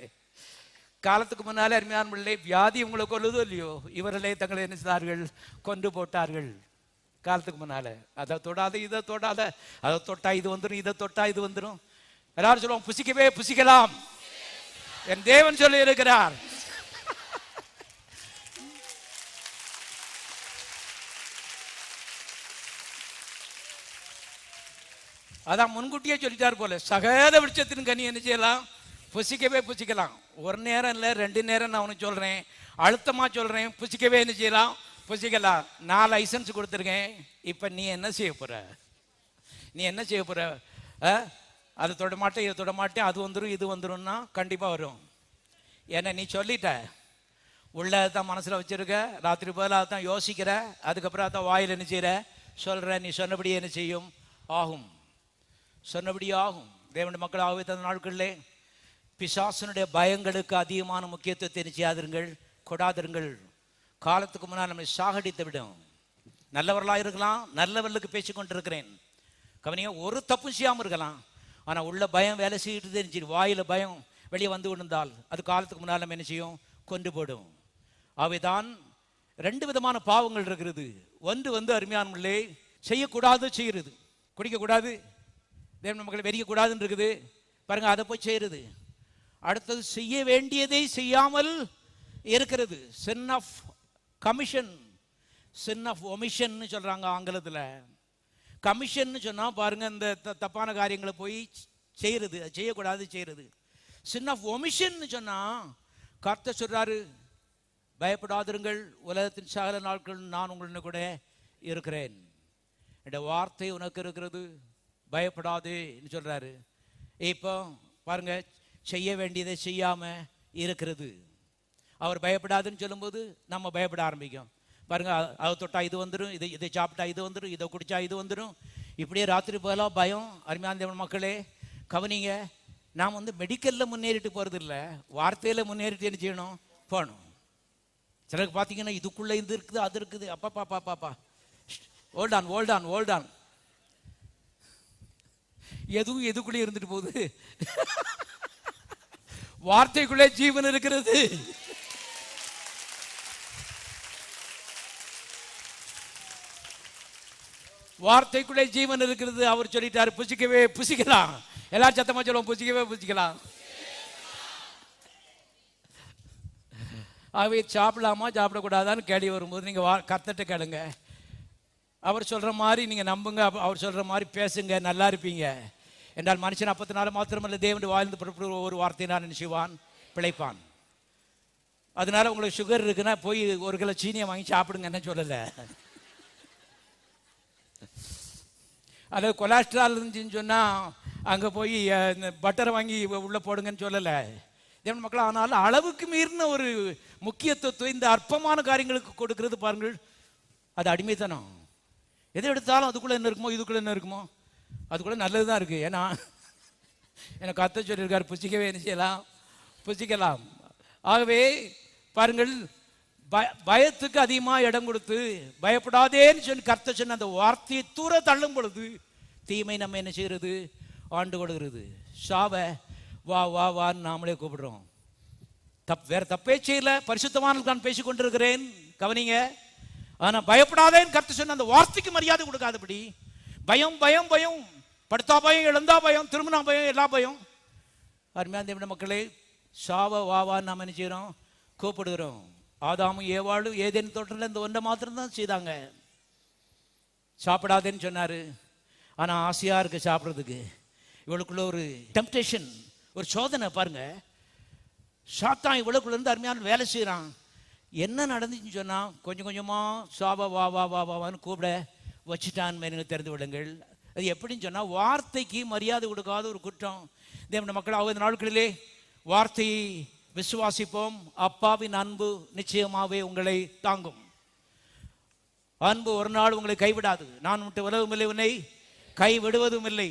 [SPEAKER 2] காலத்துக்கு முன்னாலே அருமையான பிள்ளை, வியாதி உங்களை கொல்லுதோ இல்லையோ, இவர்களே தங்களை என்ன செய்தார்கள்? கொண்டு போட்டார்கள். காலத்துக்கு முன்னால அதை தொடாத இதை தொடாத, அதை தொட்டா இது வந்துடும், இதை தொட்டா இது வந்துடும். எல்லாரும் சொல்லுவோம் புசிக்கவே புசிக்கலாம், என் தேவன் சொல்லி இருக்கிறார். அதான் முன்கூட்டியே சொல்லிட்டார் போல, சகல விருட்சத்தின் கனி என்ன செய்யலாம்? புசிக்கவே புசிக்கலாம். ஒரு நேரம் இல்லை, 2 நேரம் நான் உனக்கு சொல்றேன், அழுத்தமா சொல்றேன், புசிக்கவே என்ன செய்யலாம்? புசிக்கலாம். நான் லைசன்ஸ் கொடுத்துருக்கேன். இப்ப நீ என்ன செய்ய போற? நீ என்ன செய்ய போற? அது தொட மாட்டேன், இதை தொட மாட்டேன், அது வந்துடும் இது வந்துடும்னா கண்டிப்பா வரும். ஏன்னா நீ சொல்லிட்ட, உள்ளதான் மனசுல வச்சிருக்க, ராத்திரி போல அதான் யோசிக்கிற, அதுக்கப்புறம் அதான் வாயில் என்ன செய்யற? சொல்ற. நீ சொன்னபடி என்ன செய்யும்? ஆகும். சொன்னபடி ஆகும். தேவனுடைய மக்கள் ஆகவே தந்த நாட்களிலே பிசாசனுடைய பயங்களுக்கு அதிகமான முக்கியத்துவத்தை நிச்சயாதிருங்கள், கொடாதிருங்கள். காலத்துக்கு முன்னால் நம்மை சாகடித்து விடும். நல்லவர்களாக இருக்கலாம், நல்லவர்களுக்கு பேசிக்கொண்டிருக்கிறேன். கவனிங்க, ஒரு தப்பு செய்யாமல் இருக்கலாம், ஆனால் உள்ள பயம் வேலை செய்யிட்டு தெரிஞ்சு, வாயில பயம் வெளியே வந்து கொண்டிருந்தால் அது காலத்துக்கு முன்னால் நம்ம என்ன செய்யும்? கொண்டு போடும். அவைதான் 2 விதமான பாவங்கள் இருக்கிறது. ஒன்று அருமையான செய்யக்கூடாது செய்கிறது, குடிக்கக்கூடாது, தேவன் மக்களை வெறிக்கக்கூடாதுன்னு இருக்குது பாருங்க, அதை போய் செய்யறது. அடுத்தது செய்ய வேண்டியதை செய்யாமல் இருக்கிறது, sin of commission, sin of omission சொல்றாங்க ஆங்கிலத்தில். கமிஷன் சொன்னா பாருங்க, இந்த தப்பான காரியங்களை போய் செய்யறது, செய்யக்கூடாது செய்யறது. சின் ஆஃப் ஒமிஷன் சொன்னா கர்த்தர் சொல்றாரு, பயப்படாதிருங்கள், உலகத்தின் சகல நாட்கள் நான் உங்களுடன் கூட இருக்கிறேன், என்ற வார்த்தை உனக்கு இருக்கிறது, பயப்படாதுன்னு சொல்றாரு. இப்போ பாருங்க, செய்ய வேண்டியதை செய்யாம இருக்கிறது. அவர் பயப்படாதுன்னு சொல்லும்போது நம்ம பயப்பட ஆரம்பிக்கும். பாருங்க, அதை தொட்டா இது வந்துடும், இதை சாப்பிட்டா இது வந்துடும், இதை குடிச்சா இது வந்துடும், இப்படியே ராத்திரி போகலாம் பயம். அருமையான தேவன் மக்களே கவனிங்க, நாம் மெடிக்கல்ல முன்னேறிட்டு போறது இல்லை, வார்த்தையில முன்னேறிட்டு என்ன செய்யணும்? போகணும். சிலருக்கு பார்த்தீங்கன்னா இதுக்குள்ள இது இருக்குது அது இருக்குது, அப்பா பாப்பா ஓல்டான் ஓல்டான் ஓல்டான், எதுவும் எதுக்குள்ளே இருந்துட்டு போகுது. வார்த்தைக்குள்ளே ஜீவன் இருக்கிறது. வார்த்தைக்குள்ளே ஜீவன் இருக்கிறது. அவர் சொல்லிட்டாரு புசிக்கவே புசிக்கலாம். எல்லாரும் சத்தமா சொல்லுவோம், புசிக்கவே புசிக்கலாம். ஆகவே சாப்பிடலாமா சாப்பிடக்கூடாதான்னு கேள்வி வரும்போது நீங்க கர்த்தர்ட்ட கேளுங்க. அவர் சொல்ற மாதிரி நீங்க நம்புங்க, அவர் சொல்ற மாதிரி பேசுங்க, நல்லா இருப்பீங்க. என்றால் மனுஷன் 40 மாத்திரமல்ல, தேவன் வாழ்ந்து புறப்படுற ஒரு வார்த்தையினால் நினைச்சுவான், பிழைப்பான். அதனால உங்களுக்கு சுகர் இருக்குன்னா போய் 1 கிலோ சீனியை வாங்கி சாப்பிடுங்கன்னு சொல்லலை. அது கொலஸ்ட்ரால் இருந்துச்சுன்னு சொன்னால் அங்கே போய் பட்டரை வாங்கி உள்ளே போடுங்கன்னு சொல்லலை தேவன் மக்கள். ஆனாலும் அளவுக்கு மீறின ஒரு முக்கியத்துவத்தை இந்த அற்பமான காரியங்களுக்கு கொடுக்கிறது பாருங்கள், அது அடிமைத்தனம். எதை எடுத்தாலும் அதுக்குள்ளே என்ன இருக்குமோ, இதுக்குள்ளே என்ன இருக்குமோ, அதுக்குள்ளே நல்லது தான் இருக்குது. ஏன்னா எனக்கு அத்தை சொல்லியிருக்காரு, புசிக்கவே என்ன செய்யலாம், புசிக்கலாம். ஆகவே பாருங்கள், பயத்துக்கு அதிகமாக இடம் கொடுத்து பயப்படாதேன்னு சொல்லி கர்த்தர் சொன்ன அந்த வார்த்தையை தூர தள்ளும் பொழுது தீமை நம்ம என்ன செய்கிறது, ஆண்டு கொடுக்கிறது. சாவ வா வா வான்னு நாமளே கூப்பிடுறோம். வேற தப்பே செய்யல, பரிசுத்தவான்கள் நான் பேசிக் கொண்டிருக்கிறேன், கவனிங்க. ஆனா பயப்படாதேன்னு கர்த்தர் சொன்ன அந்த வார்த்தைக்கு மரியாதை கொடுக்காதபடி பயம் பயம் பயம், படுத்தா பயம், எழுந்தா பயம், திரும்பினா பயம், எல்லா பயம். அருமையான தேவனுடைய மக்களே, சாவ வாவான்னு நாம் என்ன செய்யறோம், கூப்பிடுகிறோம். ஆதாமும் ஏவாளும் ஏதேன் தோட்டத்தில் இந்த ஒன்றை மாத்திரம் தான் செய்தாங்க. சாப்பிடாதேன்னு சொன்னாரு, ஆனா ஆசையா இருக்கு சாப்பிட்றதுக்கு. இவளுக்குள்ள ஒரு டெம்ப்டேஷன், ஒரு சோதனை. பாருங்க, சாத்தான் இவளுக்குள்ள இருந்து அருமையான வேலை செய்யறான். என்ன நடந்துச்சுன்னு சொன்னா, கொஞ்சம் கொஞ்சமா சாவா வா வா வா வான்னு கூப்பிட வச்சுட்டான். மேலுங்க தெரிந்து விடுங்கள். அது எப்படின்னு சொன்னா, வார்த்தைக்கு மரியாதை கொடுக்காத ஒரு குற்றம். தேவனுடைய மக்கள், ஆகிய நாட்களிலே வார்த்தையை விசுவாசிப்போம். அப்பாவின் அன்பு நிச்சயமாகவே உங்களை தாங்கும். அன்பு ஒரு நாள் உங்களை கைவிடாது. நான் விட்டு உலகம் இல்லை, உன்னை கை விடுவதும் இல்லை.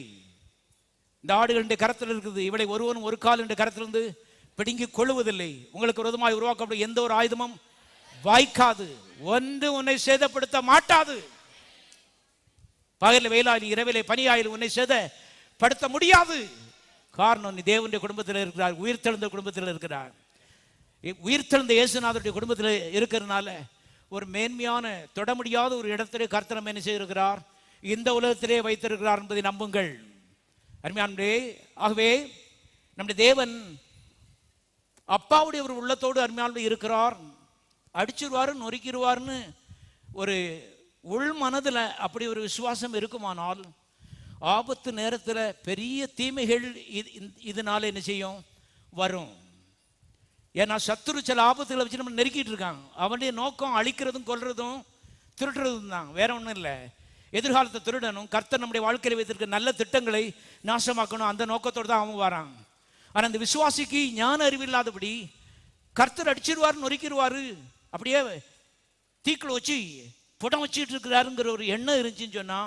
[SPEAKER 2] இந்த ஆடுகளுடைய கரத்தில் இருக்குது, இவளை ஒருவனும் ஒரு கால் என்ற கரத்திலிருந்து பிடுங்கி கொள்ளுவதில்லை. உங்களுக்கு விரோதமாய் உருவாக்கப்படும் எந்த ஒரு ஆயுதமும் வாய்க்காது, ஒன்று உன்னை சேதப்படுத்த மாட்டாது. பகலில் வெயிலாயில், இரவிலே பனியாயில் உன்னை சேதப்படுத்த முடியாது. காரணம், நீ தேவனுடைய குடும்பத்தில் இருக்கிறார், உயிர்த்தெழுந்த குடும்பத்தில் இருக்கிறார். உயிர்த்தெழுந்த இயேசுநாதருடைய குடும்பத்தில் இருக்கிறதுனால ஒரு மேன்மையான தொட முடியாத ஒரு இடத்திலே கர்த்தர் என்ன செய்திருக்கிறார், இந்த உலகத்திலே வைத்திருக்கிறார் என்பதை நம்புங்கள். அருமையானவர்களே, ஆகவே நம்முடைய தேவன் அப்பாவுடைய ஒரு உள்ளத்தோடு அருமையானவர்களே இருக்கிறார். அடிச்சிருவாரு, நொறுக்கிடுவார்னு ஒரு உள் மனதில் அப்படி ஒரு விசுவாசம் இருக்குமானால், ஆபத்து நேரத்தில் பெரிய தீமைகள் இதனால என்ன செய்யும், வரும். ஏன்னா சத்துரு சில ஆபத்துகளை வச்சு நம்ம நெருக்கிட்டு இருக்காங்க. அவனுடைய நோக்கம் அழிக்கிறதும் கொல்றதும் திருடுறதும் தான், வேற ஒன்றும் இல்லை. எதிர்காலத்தை திருடணும், கர்த்தர் நம்முடைய வாழ்க்கையில் வைத்திருக்க நல்ல திட்டங்களை நாசமாக்கணும், அந்த நோக்கத்தோடு தான் அவன் வரான். ஆனால் அந்த விசுவாசிக்கு ஞான அறிவு இல்லாதபடி கர்த்தர் அடிச்சிருவாரு, நொறுக்கிடுவாரு, அப்படியே தீக்குள்ள வச்சு புடம் வச்சுட்டு இருக்கிறாருங்கிற ஒரு எண்ணம் இருந்துச்சுன்னு சொன்னா,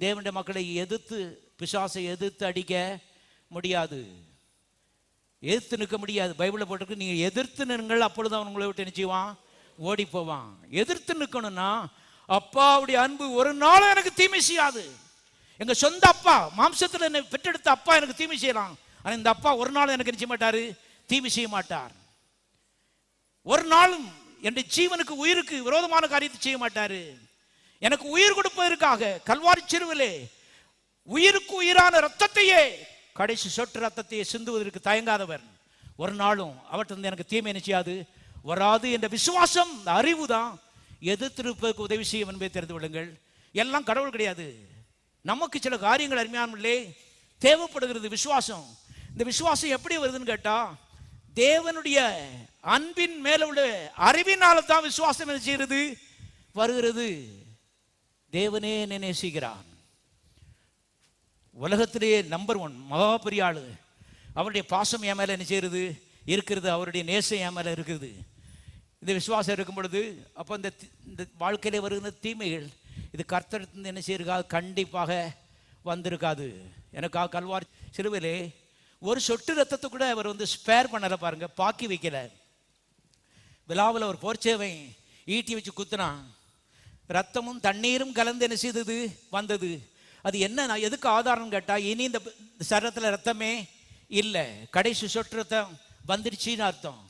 [SPEAKER 2] தேவனுடைய மக்களை எதிர்த்து, பிசாசை எதிர்த்து அடிக்க முடியாது, எதிர்த்து நிற்க முடியாது. பைபிளில் போட்டிருக்கு, நீங்க எதிர்த்து நிற்குங்கள், அப்பொழுது அவன் உங்களை விட்டு நிச்சயவான் ஓடி போவான். எதிர்த்து நிற்கணும்னா, அப்பாவுடைய அன்பு ஒரு நாளும் எனக்கு தீமை செய்யாது. எங்க சொந்த அப்பா, மாம்சத்தில் என்னை பெற்றெடுத்த அப்பா எனக்கு தீமை செய்யலாம், ஆனா இந்த அப்பா ஒரு நாளும் எனக்கு நிச்சய மாட்டாரு, தீமை செய்ய மாட்டார். ஒரு நாளும் என் ஜீவனுக்கு, உயிருக்கு விரோதமான காரியத்தை செய்ய மாட்டாரு. எனக்கு உயிர் கொடுப்பதற்காக கல்வாரி சிறுவிலே உயிருக்கு உயிரான ரத்தத்தையே, கடைசி சொட்டு ரத்தத்தையே சிந்துவதற்கு தயங்காதவர். ஒரு நாளும் அவற்றிலிருந்து எனக்கு தீமை நிச்சயாது வராது என்ற விசுவாசம், அறிவு தான் எதிர்த்திருப்பதற்கு உதவி செய்யும் என்பதை தெரிந்து விடுங்கள். எல்லாம் கடவுள் கிடையாது, நமக்கு சில காரியங்கள் அருமையானே தேவைப்படுகிறது. விசுவாசம், இந்த விசுவாசம் எப்படி வருதுன்னு கேட்டா, தேவனுடைய அன்பின் மேல உள்ள அறிவினால தான் விசுவாசம் என்ன செய்கிறது, வருகிறது. தேவனே என்னை நேசிக்கிறான், உலகத்திலேயே நம்பர் 1 மகா பெரிய ஆளு, அவருடைய பாசம் என் மேல என்ன செய்யறது இருக்கிறது, அவருடைய நேசம் என் மேல இருக்குது. இந்த விசுவாசம் இருக்கும் பொழுது, அப்போ இந்த வாழ்க்கையிலே வருகிற தீமைகள் இது கர்த்தரிடத்திலிருந்து என்ன செய்யிருக்காது, கண்டிப்பாக வந்திருக்காது. எனக்காக கல்வாரி சிலுவையிலே ஒரு சொட்டு ரத்தத்தை கூட அவர் ஸ்பேர் பண்ணல, பாருங்க, பாக்கி வைக்கல. விழாவில் ஒரு போர்ச்சேவை ஈட்டி வச்சு குத்துனான், ரத்தமும் தண்ணீரும் கலந்து என்ன செய்தது, வந்தது. அது என்ன, எதுக்கு ஆதாரம் கேட்டா, இனி இந்த சரத்தில் ரத்தமே இல்லை, கடைசி சொட்டு ரத்தம் வந்துடுச்சின்னு அர்த்தம்.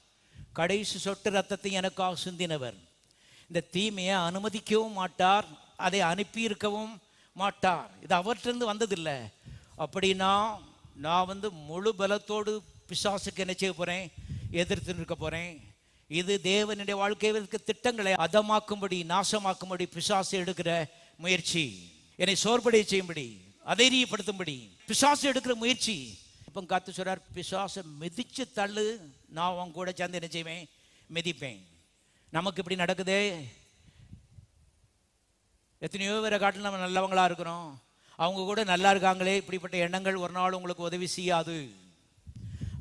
[SPEAKER 2] கடைசி சொட்டு ரத்தத்தை எனக்காக சிந்தினவர் இந்த தீமையை அனுமதிக்கவும் மாட்டார், அதை அனுப்பியிருக்கவும் மாட்டார். இது அவற்றிலிருந்து வந்ததில்லை. அப்படின்னா நான் முழு பலத்தோடு பிசாசுக்கு என்ன செய்ய போறேன், எதிர்த்து நிற்க போறேன். இது தேவனுடைய வாழ்க்கையில் இருக்க திட்டங்களை அதமாக்கும்படி, நாசமாக்கும்படி பிசாசு எடுக்கிற முயற்சி, என்னை சோர்வடைய செய்யும்படி, அதைரியப்படுத்தும்படி பிசாசு எடுக்கிற முயற்சி. இப்போ காத்து சொல்றார், பிசாசை மிதிச்சு தள்ளு, நான் அவன் கூட சேர்ந்து என்ன செய்வேன், மிதிப்பேன். நமக்கு இப்படி நடக்குதே, எத்தனையோ பேரை காட்டில் நம்ம நல்லவங்களா இருக்கிறோம், அவங்க கூட நல்லா இருக்காங்களே, இப்படிப்பட்ட எண்ணங்கள் ஒரு நாள் உங்களுக்கு உதவி செய்யாது.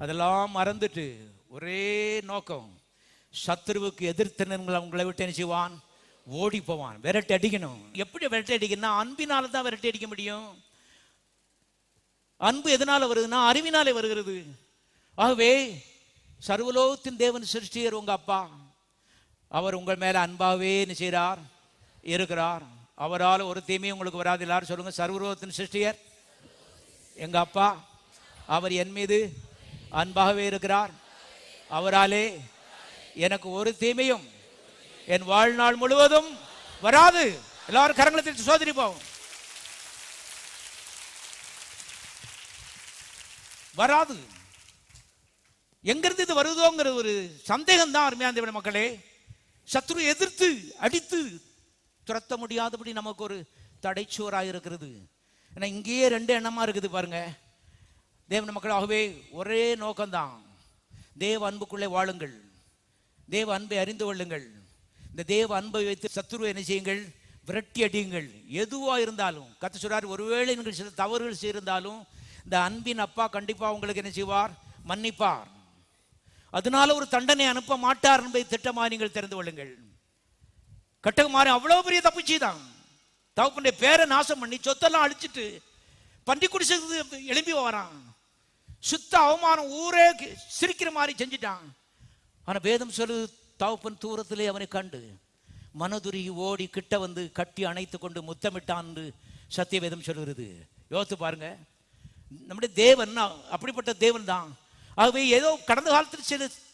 [SPEAKER 2] அதெல்லாம் மறந்துட்டு ஒரே நோக்கம், சத்துருவுக்கு எதிர்த்தனங்களை உங்களை விட்டு என்ன செய்வான், ஓடி போவான், விரட்டி அடிக்கணும். எப்படி விரட்டி அடிக்கணும்னா, அன்பினால தான் விரட்டி அடிக்க முடியும். அன்பு எதனால வருதுன்னா அறிவினாலே வருகிறது. ஆகவே சர்வலோகத்தின் தேவன் சிருஷ்டியர் உங்க அப்பா. அவர் உங்கள் மேல அன்பாகவே செய்கிறார், இருக்கிறார். அவரால் ஒரு தீமையும் உங்களுக்கு வராது. எல்லாரும் சொல்லுங்க, சர்வலோகத்தின் சிருஷ்டியர் எங்க அப்பா. அவர் என் மீது அன்பாகவே இருக்கிறார். அவராலே எனக்கு ஒரு தீமையும் என் வாழ்நாள் முழுவதும் வராது. எல்லாரும் கரங்களை சோதரிப்போம். வராது. எங்கிருந்து இது வருதோங்கிற ஒரு சந்தேகம் தான் அருமையான தேவனுடைய மக்களே. சத்ரு எதிர்த்து அடித்து துரத்த முடியாதபடி நமக்கு ஒரு தடைச்சுவராக இருக்கிறது. ஏன்னா இங்கேயே ரெண்டு எண்ணமா இருக்குது பாருங்க. தேவனுடைய மக்களாகவே ஒரே நோக்கம்தான், தேவ அன்புக்குள்ளே வாழுங்கள், தேவ அன்பை அறிந்து கொள்ளுங்கள். இந்த தேவ அன்பை வைத்து சத்துருவை என்ன செய்யுங்கள், விரட்டி அடியுங்கள். எதுவாக இருந்தாலும் கர்த்தர் சொல்றார், ஒருவேளை நீங்கள் சில தவறுகள் செய்திருந்தாலும் இந்த அன்பின் அப்பா கண்டிப்பா உங்களுக்கு என்ன செய்வார், மன்னிப்பார். அதனால ஒரு தண்டனை அனுப்ப மாட்டார் என்பதை திட்டமாக நீங்கள் தெரிந்து கொள்ளுங்கள். கட்டகுமாரி அவ்வளவு பெரிய தப்பு செய்தான். தகப்பனுடைய பேரை நாசம் பண்ணி சொத்தெல்லாம் அழிச்சிட்டு பன்றி குடிசைக்கு எழும்பி வரான். சுத்த அவமானம், ஊரே சிரிக்கிற மாதிரி செஞ்சிட்டான். ஆனா வேதம் சொல்லு, தகப்பன் தூரத்திலே அவனை கண்டு மனதுருகி ஓடி கிட்ட வந்து கட்டி அணைத்து கொண்டு முத்தமிட்டான் என்று சத்திய வேதம் சொல்லுகிறது. யோசித்து பாருங்க, நம்முடைய தேவன் அப்படிப்பட்ட தேவன் தான். ஆகவே ஏதோ கடந்த காலத்தில்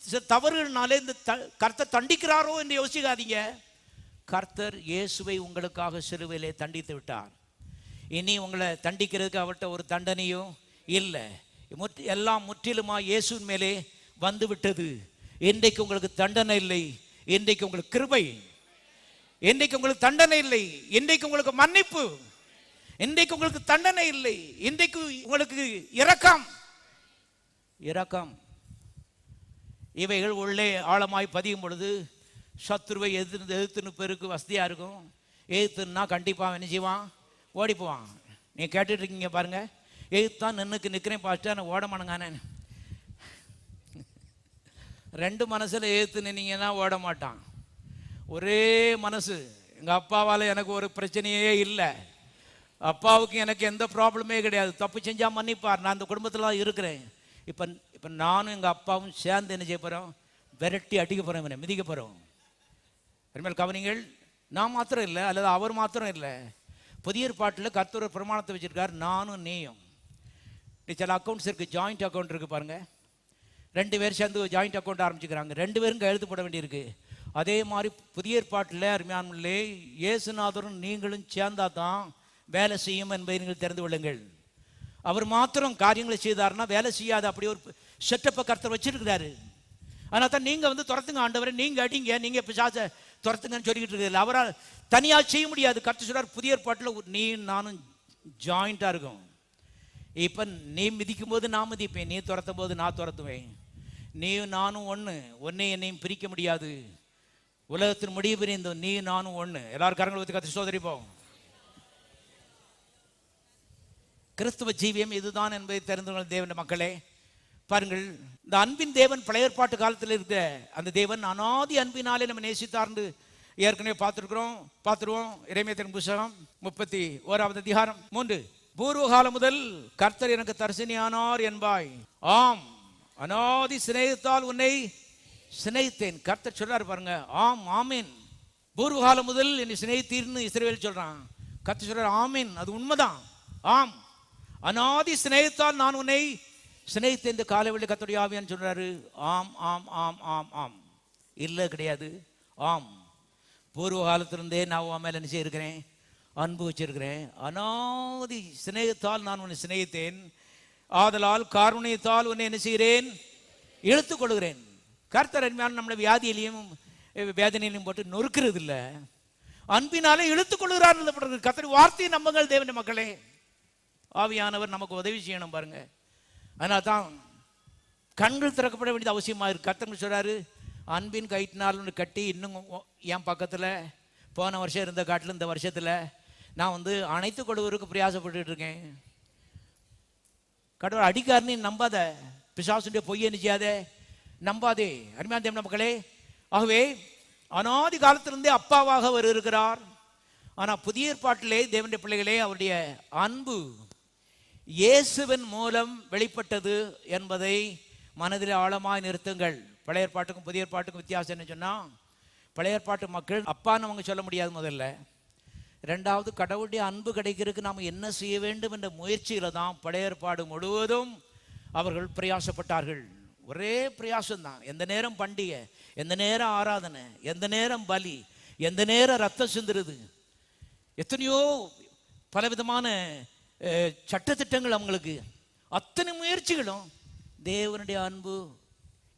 [SPEAKER 2] சில தவறுகள்னாலே இந்த கர்த்தர் தண்டிக்கிறாரோ என்று யோசிக்காதீங்க. கர்த்தர் இயேசுவை உங்களுக்காக சிலுவையிலே தண்டித்து விட்டார். இனி உங்களை தண்டிக்கிறதுக்கு அவர்கிட்ட ஒரு தண்டனையும் இல்லை. எல்லாம் முற்றிலுமா இயேசுவின் மேலே வந்து விட்டது. இன்றைக்கு உங்களுக்கு தண்டனை இல்லை, இன்றைக்கு உங்களுக்கு கிருபை. இன்றைக்கு உங்களுக்கு தண்டனை இல்லை, இன்றைக்கு உங்களுக்கு மன்னிப்பு. இன்றைக்கு உங்களுக்கு தண்டனை இல்லை, இன்றைக்கு உங்களுக்கு இரக்கம். இரக்கம் இவைகள் உள்ளே ஆழமாய் பதியும் பொழுது சத்துருவை எதிர்த்துன்னு பேருக்கு வசதியா இருக்கும். எதிர்த்துன்னா கண்டிப்பா என்ன செய்வான், ஓடி போவான். நீ கேட்டுட்டு இருக்கீங்க பாருங்க, எதிர்த்தான் நிற்கிறேன் பாஸ்டர், நான் ஓட மாட்டேங்கானே. ரெண்டு மனசுல எதிர்த்து நின்னீங்கன்னா ஓட மாட்டான். ஒரே மனசு. எங்க அப்பாவால் எனக்கு ஒரு பிரச்சனையே இல்லை, அப்பாவுக்கு எனக்கு எந்த ப்ராப்ளமே கிடையாது, தப்பு செஞ்சா மன்னிப்பார், நான் அந்த குடும்பத்துல இருக்கிறேன். இப்ப நானும் எங்க அப்பாவும் சேர்ந்து என்ன செய்ய போறோம், விரட்டி அடிக்க போறோம், இவனை மிதிக்க போறோம். கவனிங்கள், நான் மாத்திரம் இல்லை, அல்லது அவர் மாத்திரம் இல்லை. புதிய ஏற்பாட்டில் கர்த்தர் ஒரு பிரமாணத்தை வச்சிருக்கார், நானும் நீயும். சில அக்கௌண்ட்ஸ் இருக்கு, ஜாயிண்ட் அக்கௌண்ட் இருக்கு பாருங்க. ரெண்டு பேர் சேர்ந்து ஜாயிண்ட் அக்கௌண்ட் ஆரம்பிச்சுக்கிறாங்க, ரெண்டு பேரும் கையெழுத்து போட வேண்டியிருக்கு. அதே மாதிரி புதிய ஏற்பாட்டில் அருமையானே இயேசுநாதரும் நீங்களும் சேர்ந்தா தான் வேலை செய்யும் என்பதை நீங்கள் தெரிந்து கொள்ளுங்கள். அவர் மாத்திரம் காரியங்களை செய்தார்னா வேலை செய்யாது. அப்படி ஒரு செட்டப்பை கர்த்தர் வச்சிருக்கிறாரு. அதனால தான் நீங்க வந்து துரத்துங்க ஆண்டவரை, நீங்க அடிங்க, நீங்க பிசாசை துரத்துங்கன்னு சொல்லிக்கிட்டு இருக்கிறது. அவரால் தனியாக செய்ய முடியாது. கர்த்தர் சொல்றார் புதிய ஏற்பாட்டில் நீ நானும் ஜாயிண்டா இருக்கும். இப்ப நீ மிதிக்கும் போது நான் மிதிப்பேன், நீ துரத்தும் போது நான் துரத்துவேன். நீயும் நானும் ஒண்ணு, ஒன்னே என்னையும் பிரிக்க முடியாது. உலகத்தின் முடிவு பிரிந்த நீ நானும் ஒண்ணு. எல்லாரும் கரங்களை ஊற்றி கர்த்தர் சோதரிப்போம். கிறிஸ்துவ ஜீவியம் இதுதான் என்பதை தெரிந்து கொள்ள தேவன் மக்களே. பாருங்கள், இந்த அன்பின் தேவன் பழைய ஏற்பாட்டு காலத்தில் இருக்க அந்த தேவன் அனாதி அன்பினாலே நம்ம நேசித்தார்ந்து ஏற்கனவே பார்த்துருவோம். எரேமியாவின் புத்தகம் 31வது அதிகாரம் 3. பூர்வ காலம் முதல் கர்த்தர் எனக்கு தரிசனியானார் என்பாய், ஆம் அனாதி சிநேகத்தால் உன்னை சிநேகித்தேன். கர்த்தர் சொல்றாரு பாருங்க, ஆம் ஆமீன். பூர்வ காலம் முதல் என்னை சிநேகித்தீர்னு இஸ்ரவேல் சொல்றான். கர்த்தர் சொல்றாரு ஆமீன், அது உண்மைதான். ஆம், அனாதி சிநேகத்தால் நான் உன்னை சிநேகித்தேன் என்று காலைவெளி கர்த்தருடைய ஆவியானவர் சொல்றாரு. ஆம் ஆம் ஆம் ஆம் ஆம், இல்லை கிடையாது, ஆம். பூர்வ காலத்திலிருந்தே நான் உன் மேல என்ன செய்யிருக்கிறேன், அன்பு வச்சிருக்கிறேன். அனாதி சிநேகத்தால் நான் உன்னை சிநேகித்தேன், ஆதலால் காருண்யத்தால் உன்னை என்ன செய்கிறேன், இழுத்துக் கொள்கிறேன். கர்த்தர் அன்பான நம்மளை வியாதியிலையும் வேதனையிலையும் போட்டு நொறுக்கிறது இல்லை, அன்பினாலே இழுத்துக் கொள்கிறார். கர்த்தர் வார்த்தையை நம்புங்கள் தேவனுடைய மக்களே. ஆவியானவர் நமக்கு உதவி செய்யணும் பாருங்க. அதனால தான் கண்கள் திறக்கப்பட வேண்டியது அவசியமா இருக்கு. கர்த்தர் சொல்றாரு, அன்பின் கயிற்றினால் கட்டி இன்னும் என் பக்கத்துல போன வருஷம் இருந்த காட்டில் இந்த வருஷத்துல நான் வந்து அனைத்து கொள்வதற்கு பிரயாசப்பட்டு இருக்கேன். கடவுள் அடிக்காருன்னு நம்பாத, பிசாசுடைய பொய்யை நிச்சயாதே நம்பாதே. அருமையான தேவனுடைய மக்களே, ஆகவே அனாதி காலத்திலிருந்தே அப்பாவாக அவர் இருக்கிறார். ஆனா புதிய ஏற்பாட்டிலே தேவனுடைய பிள்ளைகளே, அவருடைய அன்பு இயேசுவின் மூலம் வெளிப்பட்டது என்பதை மனதில் ஆழமாய் நிறுத்துங்கள். பழைய ஏற்பாட்டுக்கும் புதிய ஏற்பாட்டுக்கும் வித்தியாசம் என்ன சொன்னால், பழைய ஏற்பாட்டு மக்கள் அப்பான்னு அவங்க சொல்ல முடியாது முதல்ல. ரெண்டாவது, கடவுளுடைய அன்பு கிடைக்கிறதுக்கு நாம் என்ன செய்ய வேண்டும் என்ற முயற்சியில் தான் பழைய ஏற்பாடு முழுவதும் அவர்கள் பிரயாசப்பட்டார்கள். ஒரே பிரயாசம்தான். எந்த நேரம் பண்டிகை, எந்த நேரம் ஆராதனை, எந்த நேரம் பலி, எந்த நேரம் ரத்தம் சிந்துருது, எத்தனையோ பலவிதமான சட்டத்திட்டங்கள் அவங்களுக்கு. அத்தனை முயற்சிகளும் தேவனுடைய அன்பு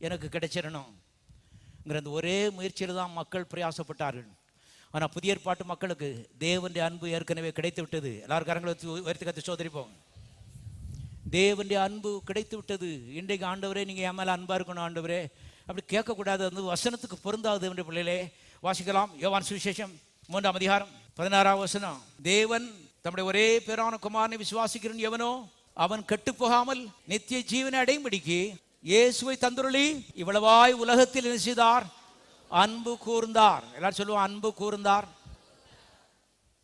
[SPEAKER 2] எனக்கு கிடைச்சிடணுங்கிற அந்த ஒரே முயற்சியில் தான் மக்கள் பிரயாசப்பட்டார்கள். ஆனால் புதிய ஏற்பாட்டு மக்களுக்கு தேவனுடைய அன்பு ஏற்கனவே கிடைத்து விட்டது. எல்லாரும் கரங்களை உயர்த்தி கற்று சோதரிப்போம். தேவனுடைய அன்பு கிடைத்து விட்டது. இன்றைக்கு ஆண்டவரே நீங்கள் என் மேலே அன்பாக இருக்கணும் ஆண்டவரே அப்படி கேட்கக்கூடாது. வந்து வசனத்துக்கு பொருந்தாது தேவனுடைய பிள்ளைகளே. வாசிக்கலாம். யோவான் சுவிசேஷம் 3ஆம் அதிகாரம் 16ஆம் வசனம். தேவன் தம்முடைய ஒரே பேரான குமாரனை விசுவாசிக்கிறவன் எவனோ அவன் கெட்டு போகாமல் நித்திய ஜீவனை அடையும்படிக்கு இயேசுவை தந்துருளி இவ்வளவாய் உலகத்தில் என்ன செய்தார்? அன்பு கூர்ந்தார். எல்லாரும் சொல்லுவோம், அன்பு கூர்ந்தார்.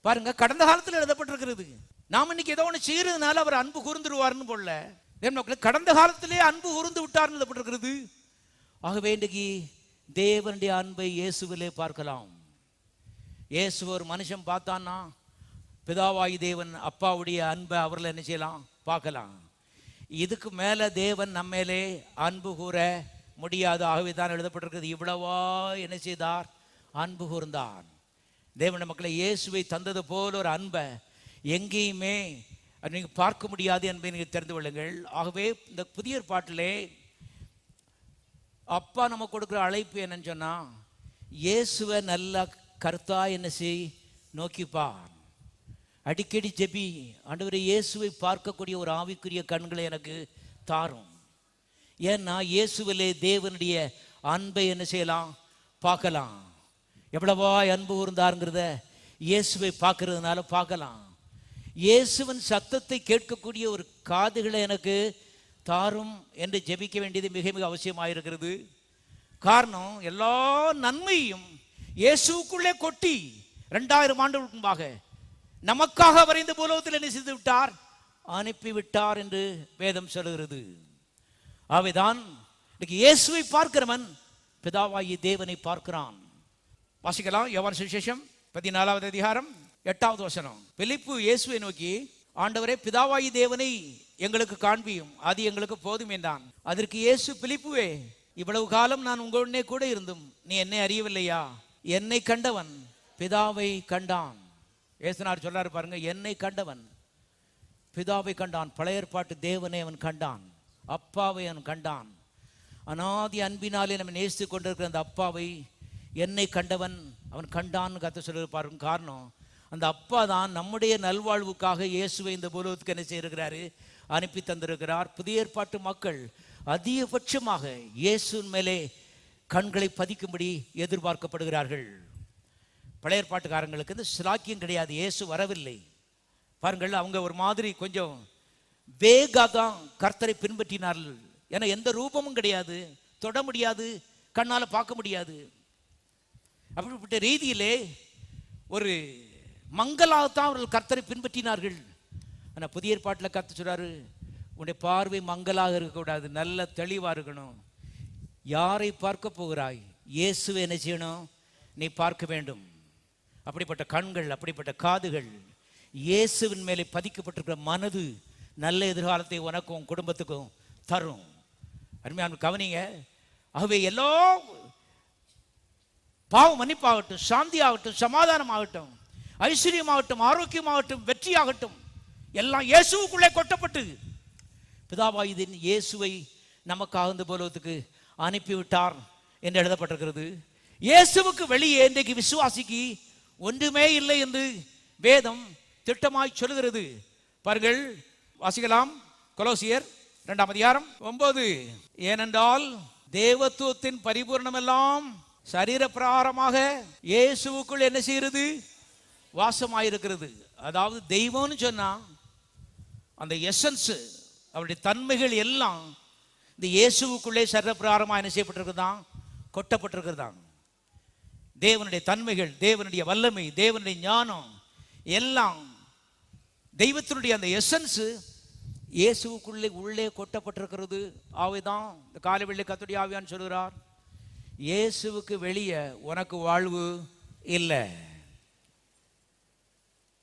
[SPEAKER 2] பாருங்க, கடந்த காலத்தில் எழுதப்பட்டிருக்கிறது. நாம் இன்னைக்கு ஏதோ ஒன்று செய்யறதுனால அவர் அன்பு கூர்ந்துருவார்னு போல. கடந்த காலத்திலே அன்பு கூர்ந்து விட்டார்னு எழுதப்பட்டிருக்கிறது. ஆகவே இன்றைக்கு தேவனுடைய அன்பை இயேசுவிலே பார்க்கலாம். இயேசு ஒரு மனுஷன் பார்த்தான்னா பிதாவாயி தேவன் அப்பாவுடைய அன்பை அவரில் என்ன செய்யலாம்? பார்க்கலாம். இதுக்கு மேலே தேவன் நம்மேலே அன்பு கூற முடியாது. ஆகவே தான் எழுதப்பட்டிருக்கிறது, இவ்வளவா என்ன செய்தார்? அன்பு கூர்ந்தார். தேவனுடைய மக்களை இயேசுவை தந்தது போல ஒரு அன்பை எங்கேயுமே நீங்கள் பார்க்க முடியாது என்பதை நீங்கள் தெரிந்து கொள்ளுங்கள். ஆகவே இந்த புதிய ஏற்பாட்டிலே அப்பா நம்ம கொடுக்குற அழைப்பு என்னன்னு சொன்னால், இயேசுவை நல்லா கருத்தா என்ன செய்? நோக்கிப்பார். அடிக்கடி ஜெபி, ஆண்டவரே இயேசுவை பார்க்கக்கூடிய ஒரு ஆவிக்குரிய கண்களை எனக்கு தாரும். ஏன்னா இயேசுவிலே தேவனுடைய அன்பை என்ன செய்யலாம்? பார்க்கலாம். எவ்வளவா அன்பு கூர்ந்தாருங்கிறத இயேசுவை பார்க்கறதுனால பார்க்கலாம். இயேசுவின் சத்தத்தை கேட்கக்கூடிய ஒரு காதுகளை எனக்கு தாரும் என்று ஜெபிக்க வேண்டியது மிக மிக அவசியமாயிருக்கிறது. காரணம், எல்லா நன்மையும் இயேசுக்குள்ளே கொட்டி 2000 ஆண்டுகளுக்கு முன்பாக நமக்காக வரைந்த பூலோகத்தில் என்ன செய்து விட்டார்? அனுப்பிவிட்டார் என்று வேதம் சொல்லுகிறது. ஆகவேதான் இயேசுவை பார்க்கிறவன் பிதாவாகிய தேவனை பார்க்கிறான். வாசிக்கலாம். யோவான் சுவிசேஷம் 14ஆவது அதிகாரம் 8ஆவது வசனம். பிலிப்பு இயேசுவை நோக்கி, ஆண்டவரே பிதாவாகிய தேவனை எங்களுக்கு காண்பியும், அது எங்களுக்கு போதும் என்றான். அதற்கு இயேசு, பிலிப்புவே, இவ்வளவு காலம் நான் உங்களுடனே கூட இருந்தும் நீ என்னை அறியவில்லையா? என்னை கண்டவன் பிதாவை கண்டான். ஏசுநாதர் சொல்றாரு பாருங்க, என்னை கண்டவன் பிதாவை கண்டான். பழைய ஏற்பாட்டு தேவனை அவன் கண்டான், அப்பாவை அவன் கண்டான். அநாதி அன்பினாலே நம்ம நேசித்து கொண்டிருக்கிற அந்த அப்பாவை என்னை கண்டவன் அவன் கண்டான்னு கத்த சொல்லியிருப்பாரு. காரணம், அந்த அப்பா தான் நம்முடைய நல்வாழ்வுக்காக இயேசுவை இந்த பூலோகத்துக்கு என்ன செய்திருக்கிறாரு? அனுப்பி தந்திருக்கிறார். புதிய ஏற்பாட்டு மக்கள் அதிகபட்சமாக இயேசுவின் மேலே கண்களை பதிக்கும்படி எதிர்பார்க்கப்படுகிறார்கள். பழைய ஏற்பாட்டுக்காரங்களுக்கு இந்த சிலாக்கியம் கிடையாது. இயேசு வரவில்லை பாருங்கள். அவங்க ஒரு மாதிரி கொஞ்சம் வேகா தான் கர்த்தரை பின்பற்றினார்கள். ஏன்னா எந்த ரூபமும் கிடையாது, தொட முடியாது, கண்ணால் பார்க்க முடியாது. அப்படிப்பட்ட ரீதியிலே ஒரு மங்களாகத்தான் அவர்கள் கர்த்தரை பின்பற்றினார்கள். ஆனால் புதிய ஏற்பாட்டில் கர்த்தர் சொல்றாரு, உன்னுடைய பார்வை மங்களாக இருக்கக்கூடாது, நல்ல தெளிவாக இருக்கணும். யாரை பார்க்க போகிறாய்? இயேசுவை என்ன செய்யணும்? நீ பார்க்க வேண்டும். அப்படிப்பட்ட கண்கள், அப்படிப்பட்ட காதுகள், இயேசுவின் மேலே பதிக்கப்பட்டிருக்கிற மனது நல்ல எதிர்காலத்தை உனக்கும் குடும்பத்துக்கும் தரும். அருமையான கவனிங்க. ஆகவே எல்லா பாவ மன்னிப்பாகட்டும், சாந்தி ஆகட்டும், சமாதானம் ஆகட்டும், ஐஸ்வர்யமாகட்டும், ஆரோக்கியமாகட்டும், வெற்றியாகட்டும், எல்லாம் இயேசுக்குள்ளே கொட்டப்பட்டு பிதாவாகிய இயேசுவை நமக்காக இந்த பூலோகத்துக்கு அனுப்பிவிட்டார் என்று எழுதப்பட்டிருக்கிறது. இயேசுவுக்கு வெளியே இன்றைக்கு விசுவாசிக்கு ஒன்றுமே இல்லை என்று வேதம் திட்டமாய் சொல்லுகிறது. பாருங்கள், வாசிக்கலாம். கொலோசியர் 2ஆம் அதிகாரம் 9. ஏனென்றால் தேவத்துவத்தின் பரிபூர்ணமெல்லாம் சரீர பிரகாரமாக இயேசுவுக்குள் என்ன செய்கிறது? வாசமாயிருக்கிறது. அதாவது தெய்வம்னு சொன்னா அந்த எசன்ஸ், அவருடைய தன்மைகள் எல்லாம் இந்த இயேசுவுக்குள்ளே சரீர பிரகாரமாக என்ன செய்யப்பட்டிருக்குதான்? கொட்டப்பட்டிருக்கிறதான். தேவனுடைய தன்மைகள், தேவனுடைய வல்லமை, தேவனுடைய ஞானம் எல்லாம் தெய்வத்தினுடைய அந்த எசன்ஸ் இயேசுக்குள்ளே உள்ளே கொட்டப்பட்டிருக்கிறது. ஆவைதான் இந்த காலைவெள்ளி கர்த்தருடைய ஆவியான் சொல்கிறார், இயேசுவுக்கு வெளியே உனக்கு வாழ்வு இல்லை.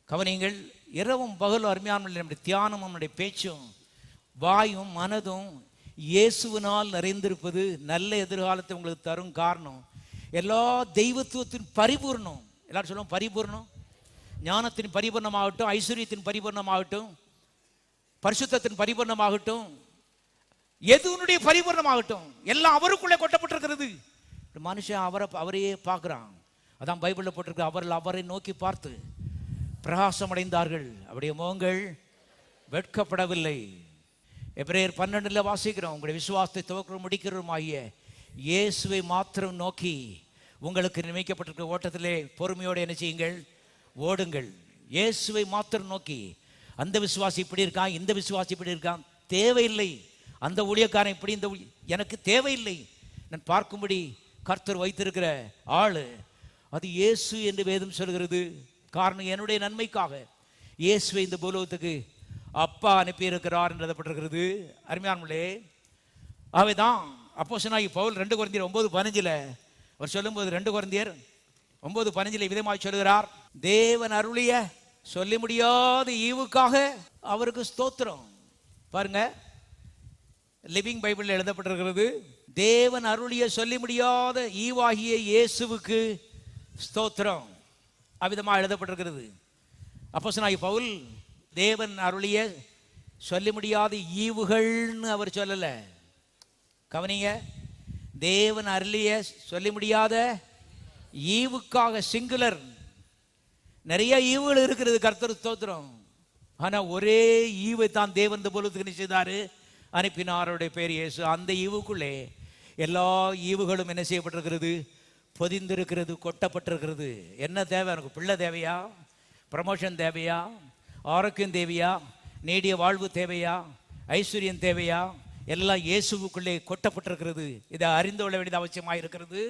[SPEAKER 2] கவனிங்கள், இரவும் பகலும் அருமையான நம்முடைய தியானமும் நம்முடைய பேச்சும் வாயும் மனதும் இயேசுவினால் நிறைந்திருப்பது நல்ல எதிர்காலத்தை உங்களுக்கு தரும். காரணம், எல்லா தெய்வத்துவத்தின் பரிபூர்ணம், எல்லாரும் சொல்லுவோம் பரிபூர்ணம், ஞானத்தின் பரிபூர்ணமாகட்டும், ஐஸ்வர்யத்தின் பரிபூர்ணமாகட்டும், பரிசுத்தத்தின் பரிபூர்ணமாகட்டும், எதுனுடைய பரிபூர்ணமாகட்டும், எல்லாம் அவருக்குள்ளே கொட்டப்பட்டிருக்கிறது. மனுஷன் அவரையே பார்க்குறான். அதான் பைபிளில் போட்டிருக்கு, அவர்கள் அவரை நோக்கி பார்த்து பிரகாசம் அடைந்தார்கள், அவருடைய முகங்கள் வெட்கப்படவில்லை. எபிரேயர் 12 வாசிக்கிறோம், உங்களுடைய விசுவாசத்தை துவக்க முடிக்கிறோம் ஆகிய இயேசுவை மாத்திரம் நோக்கி உங்களுக்கு நியமிக்கப்பட்டிருக்கிற ஓட்டத்திலே பொறுமையோடு என்ன செய்யுங்கள், ஓடுங்கள். இயேசுவை மாத்திரம் நோக்கி. அந்த விசுவாசி இப்படி இருக்கான், இந்த விசுவாசி இப்படி இருக்கான், தேவையில்லை. அந்த ஊழியக்காரன் இப்படி, இந்த எனக்கு தேவையில்லை. நான் பார்க்கும்படி கர்த்தர் வைத்திருக்கிற ஆளு அது இயேசு என்று வேதம் சொல்கிறது. காரணம், என்னுடைய நன்மைக்காக இயேசுவை இந்த பூலோகத்துக்கு அப்பா அனுப்பியிருக்கிறார் என்று எழுதப்பட்டிருக்கிறது. அருமையானவர்களே, அவைதான் அப்போஸ்தலனாகிய பவுல் 2 கொரிந்தியர் 9:15 அவர் சொல்லும்போது, 2 கொரிந்தியர் 9:15 விதமாய் சொல்கிறார், தேவன் அருளிய சொல்லி முடியாத ஈவுக்காக அவருக்கு ஸ்தோத்திரம். பாருங்க, லிவிங் பைபிளில் எழுதப்பட்டிருக்கிறது, தேவன் அருளிய சொல்லி முடியாத ஈவாகிய இயேசுவுக்கு ஸ்தோத்திரம். அவ்விதமாக எழுதப்பட்டிருக்கிறது. அப்போஸ்தலனாகிய பவுல் தேவன் அருளிய சொல்லி முடியாத ஈவுகள்னு அவர் சொல்லல. கவனிங்க, தேவன் அருளிய சொல்லி முடியாத ஈவுக்காக, சிங்குலர். நிறைய ஈவுகள் இருக்கிறது, கர்த்தர் ஸ்தோத்திரம். ஆனா ஒரே ஈவை தான் தேவன் இந்த பூலோகத்துக்கு செய்தாரு, அனுப்பினாருடைய பேர் இயேசு. அந்த ஈவுக்குள்ளே எல்லா ஈவுகளும் என்ன செய்யப்பட்டிருக்கிறது, பொதிந்திருக்கிறது, கொட்டப்பட்டிருக்கிறது. என்ன தேவை? எனக்கு பிள்ளை தேவையா, ப்ரமோஷன் தேவையா, ஆரோக்கியம் தேவையா, நீடிய வாழ்வு தேவையா, ஐஸ்வர்யம் தேவையா, எல்லாம் இயேசுவுக்குள்ளே கொட்டப்பட்டிருக்கிறது. இதை அறிந்து கொள்ள வேண்டியது அவசியமாக இருக்கிறது.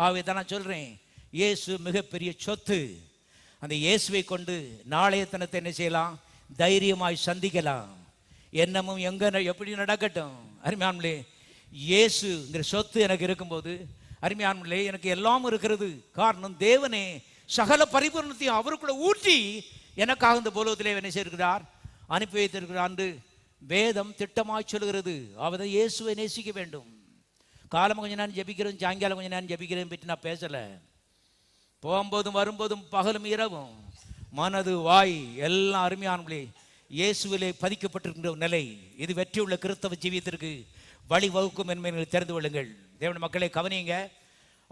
[SPEAKER 2] ஆகவே தான் நான் சொல்கிறேன், இயேசு மிகப்பெரிய சொத்து. அந்த இயேசுவை கொண்டு நாளைய தினத்தை என்ன செய்யலாம், தைரியமாய் சந்திக்கலாம். என்னமும் எங்கே எப்படி நடக்கட்டும். அருமையானவர்களே, இயேசுங்கிற சொத்து எனக்கு இருக்கும்போது, அருமையானவர்களே, எனக்கு எல்லாம் இருக்கிறது. காரணம், தேவனே சகல பரிபூரணத்தையும் அவருக்குள்ள ஊற்றி எனக்காக இந்த பூலோகத்திலே என்ன செய்திருக்கிறார், அனுப்பி வைத்திருக்கிறார் என்று வேதம் திட்டமாய் சொல்கிறது. அவரை இயேசுவை நேசிக்க வேண்டும். காலம் கொஞ்சம் நேரம் ஜபிக்கிறேன், சாயங்காலம் கொஞ்சம் நேரம் ஜபிக்கிறேன் பற்றி நான் பேசலை. போகும்போதும் வரும்போதும் பகலும் இரவும் மனது வாய் எல்லாம் அருமையானவர்களே இயேசுவிலே பதிக்கப்பட்டிருக்கின்ற நிலை இது வெற்றியுள்ள கிறிஸ்தவ ஜீவியத்திற்கு வழி வகுக்கும் என்பதை தெரிந்து கொள்ளுங்கள். தேவனுடைய மக்களை கவனியுங்க.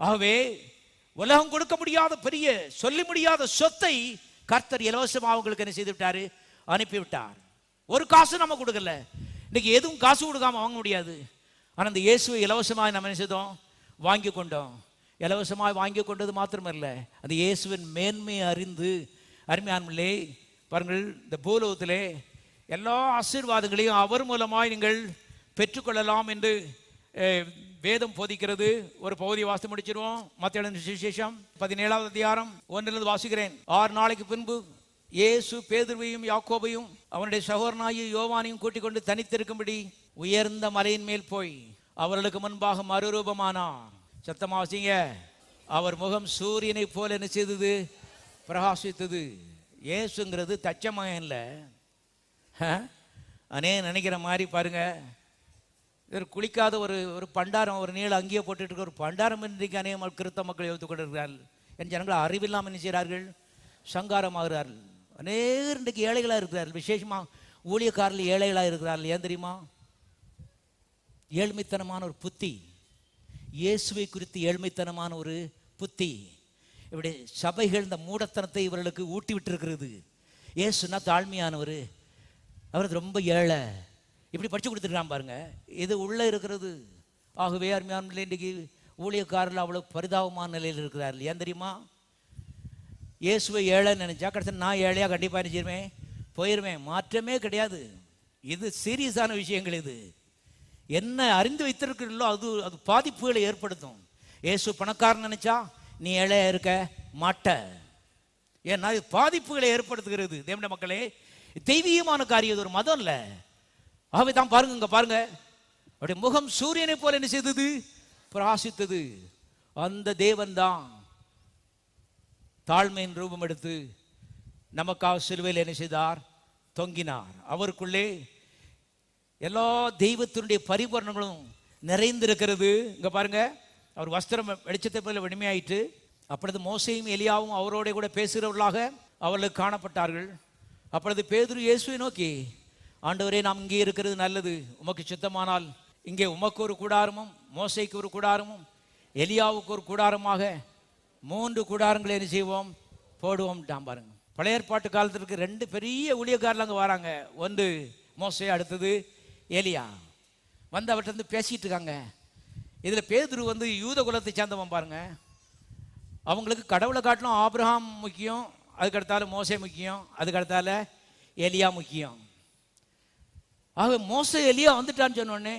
[SPEAKER 2] ஆகவே உலகம் கொடுக்க முடியாத பெரிய சொல்லி முடியாத சொத்தை கர்த்தர் இலவசமாக அவங்களுக்கு என்ன செய்து விட்டாரு, அனுப்பிவிட்டார். ஒரு காசு நம்ம கொடுக்கல. இன்னைக்கு எதுவும் காசு கொடுக்காம வாங்க முடியாது. ஆனால் அந்த இயேசுவை இலவசமாக நம்ம என்ன செய்தோம், வாங்கி கொண்டோம். இலவசமாக வாங்கி கொண்டது மாத்திரமல்ல, அந்த இயேசுவின் மேன்மையை அறிந்து அருமையானவர்களே பாருங்கள், இந்த பூலோகத்திலே எல்லா ஆசீர்வாதங்களையும் அவர் மூலமாய் நீங்கள் பெற்றுக்கொள்ளலாம் என்று வேதம் போதிக்கிறது. ஒரு பகுதி வாசித்து முடிச்சிருவோம். மத்தேயு சுவிசேஷம் 17வது அதிகாரம் 1 வாசிக்கிறேன். 6 நாளைக்கு பின்பு இயேசு பேதுருவையும் யாக்கோபையும் அவனுடைய சகோதரனாகிய யோவானையும் கூட்டிக் கொண்டு தனித்திருக்கும்படி உயர்ந்த மலையின் மேல் போய் அவர்களுக்கு முன்பாக மறுரூபமானார். சத்தமா வாசிங்க. அவர் முகம் சூரியனை போல என்ன செய்தது, பிரகாசித்தது. இயேசுங்கிறது தச்சமயம் இல்லை. நினைக்கிற மாதிரி பாருங்க, இவர் குளிக்காத ஒரு பண்டாரம், ஒரு நீள அங்கேயே போட்டுட்டு இருக்க ஒரு பண்டாரம் இன்றைக்கு அநேக கிறிஸ்தவ மக்கள் எழுத்து கொண்டிருக்கிறார்கள். என் ஜனங்கள் அறிவில்லாமல் என்ன செய்கிறார்கள், சங்காரமாகிறார்கள். அநேகர் இன்றைக்கு ஏழைகளாக இருக்கிறார்கள். விசேஷமாக ஊழியக்காரர்கள் ஏழைகளாக இருக்கிறார்கள். ஏன் தெரியுமா? ஏழ்மைத்தனமான ஒரு புத்தி, இயேசுவை குறித்து ஏழ்மைத்தனமான ஒரு புத்தி. இப்படி சபைகள் இந்த மூடத்தனத்தை இவர்களுக்கு ஊட்டி விட்டுருக்கிறது. இயேசுனா தாழ்மையானவர், அவர் ரொம்ப ஏழை, இப்படி படித்து கொடுத்துருக்கான் பாருங்க. இது உள்ளே இருக்கிறது. ஆகவே அருமையான இன்றைக்கு ஊழியக்காரர்கள் அவ்வளோ பரிதாபமான நிலையில் இருக்கிறார்கள். ஏன் தெரியுமா? இயேசுவை ஏழைன்னு நினைச்சா கடைசி நான் ஏழையாக கண்டிப்பாக நினைச்சிருவேன், போயிடுவேன். மாற்றமே கிடையாது. இது சீரியஸான விஷயங்கள். இது என்ன அறிந்து வைத்திருக்கிறீர்களோ அது பாதிப்புகளை ஏற்படுத்தும். இயேசு பணக்காரன் நினைச்சா நீ ஏழையா இருக்க மாட்ட. ஏன்னா இது பாதிப்புகளை ஏற்படுத்துகிறது. தேவனுடைய மக்களே, தெய்வீகமான காரியம். இது ஒரு மதம் இல்லை. ஆகவேதான் பாருங்க, இங்க பாருங்க, அவருடைய முகம் சூரியனை போல என்ன செய்தது? பிரகாசித்தது. அந்த தேவன் தான் தாழ்மையின் ரூபம் எடுத்து நமக்காக சிலுவையில் என்ன செய்தார்? தொங்கினார். அவருக்குள்ளே எல்லா தெய்வத்தினுடைய பரிபூரணங்களும் நிறைந்திருக்கிறது. இங்க பாருங்க, அவர் வஸ்திரம் வெளிச்சத்தை போல வெண்மையாயிற்று. அப்பொழுது மோசேயும் எலியாவும் அவரோட கூட பேசுகிறவர்களாக அவர்களுக்கு காணப்பட்டார்கள். அப்பொழுது பேதுரு இயேசுவை நோக்கி, ஆண்டவரே, நாம் இங்கே இருக்கிறது நல்லது. உமக்கு சித்தமானால் இங்கே உமக்கு ஒரு கூடாரமும் மோசேக்கு ஒரு கூடாரமும் எலியாவுக்கு ஒரு கூடாரமாக 3 கூடாரங்களை என்ன செய்வோம்? போடுவோம். பாருங்க, பழைய ஏற்பாட்டு காலத்திற்கு 2 பெரிய ஊழியக்காரர்கள் அங்கே வராங்க. ஒன்று மோசே, அடுத்தது எலியா. வந்து அவர்கிட்ட வந்து பேசிட்டு இருக்காங்க. இதில் பேதுரு வந்து யூத குலத்தை சேர்ந்தவன் பாருங்க. அவங்களுக்கு கடவுளை காட்டிலும் ஆபிரகாம் முக்கியம், அதுக்கடுத்தால மோசே முக்கியம், அதுக்கடுத்தால எலியா முக்கியம். ஆக மோசே எலியா வந்துட்டான்னு சொன்னோடனே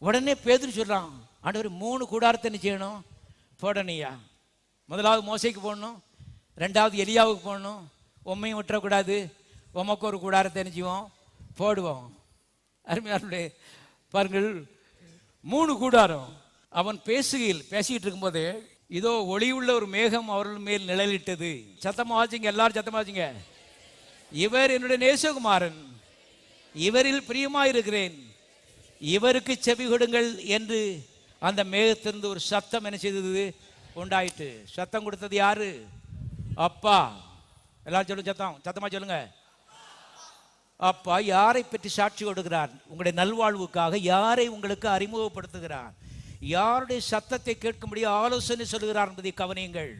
[SPEAKER 2] உடனே பேதுரு சொல்கிறான், ஆண்டவர் 3 கூடாரத்தை என்ன செய்யணும்? போடணையா. முதலாவது மோசைக்கு போடணும், 2வது எலியாவுக்கு போடணும், உண்மையும் விட்டுறக்கூடாது, உமக்கு ஒரு கூடாரத்தை என்ன செய்வோம்? போடுவோம். அருமையாருடைய பாருங்கள், 3 கூடாரம். அவன் பேசிக்கிட்டு இருக்கும்போது இதோ ஒளி உள்ள ஒரு மேகம் அவர்கள் மேல் நிழலிட்டது. சத்தமா வாசிங்க, எல்லாரும் சத்தமா வாசிங்க. இவர் என்னுடைய நேசகுமாரன், இவரில் பிரியமாயிருக்கிறேன், இவருக்கு செவி கொடுங்கள் என்று அந்த மேகத்திலிருந்து ஒரு சத்தம் என்ன செய்தது? உண்டாயிட்டு. சத்தம் கொடுத்தது யாரு? அப்பா. எல்லாரும் சொல்லுங்க, சத்தமா சொல்லுங்க. அப்பா யாரை பற்றி சாட்சி கொடுக்கிறார்? உங்களுடைய நல்வாழ்வுக்காக யாரை உங்களுக்கு அறிமுகப்படுத்துகிறார்? யாருடைய சத்தத்தை கேட்கும்படி ஆலோசனை சொல்லுகிறார் என்பதை கவனியுங்கள்.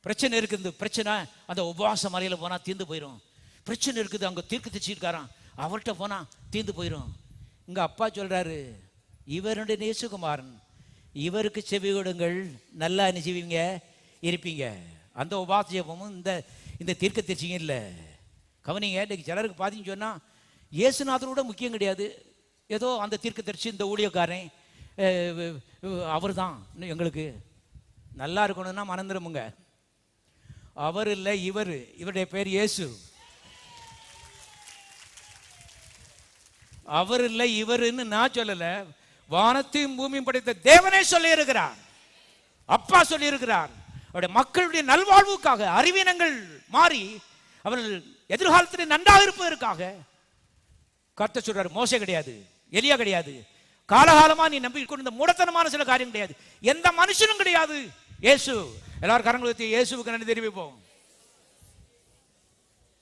[SPEAKER 2] பிரச்சனை இருக்குது, பிரச்சனை அந்த உபவாச மலையில் போனால் தீர்ந்து போயிடும். பிரச்சனை இருக்குது, அங்கே தீர்க்க தச்சிருக்காராம், அவர்கிட்ட போனால் தீர்ந்து போயிடும். இங்கே அப்பா சொல்கிறாரு, இவருடைய நேசகுமாரன், இவருக்கு செவி கொடுங்கள், நல்லா என்ன செய்வீங்க? இருப்பீங்க. அந்த உபவாச ஜெபமும் இந்த தீர்க்க தரிசிங்க இல்லை. கவனிங்க, இன்றைக்கு சிலருக்கு பார்த்தீங்கன்னு சொன்னால் இயேசுநாதரோட முக்கியம் கிடையாது. ஏதோ அந்த தீர்க்க தரிசி, இந்த ஊழியக்காரன், அவர் தான் எங்களுக்கு நல்லா இருக்கணும்னா மறந்துடுமுங்க. அவர் இல்லை, இவருடைய பேர் இயேசு. அவர் இல்லை, இவருன்னு நான் சொல்லல, வானத்தையும் பூமியும் படைத்த தேவனே சொல்லி இருக்கிறார். அப்பா சொல்லி இருக்கிறார். அவருடைய மக்களுடைய நல்வாழ்வுக்காக, அறிவீனங்கள் மாறி அவர்கள் எதிர்காலத்தில் நன்றாக இருப்பதற்காக கர்த்தர் சொல்றாரு. மோசே கிடையாது, எலியா கிடையாது, காலகாலமா நீ நம்பி கொண்ட மூடத்தனமான சில காரியம் கிடையாது, எந்த மனுஷனும் கிடையாது, இயேசு. எல்லாரும் கரங்களை இயேசுவுக்கு நன்றி தெரிவிப்போம்.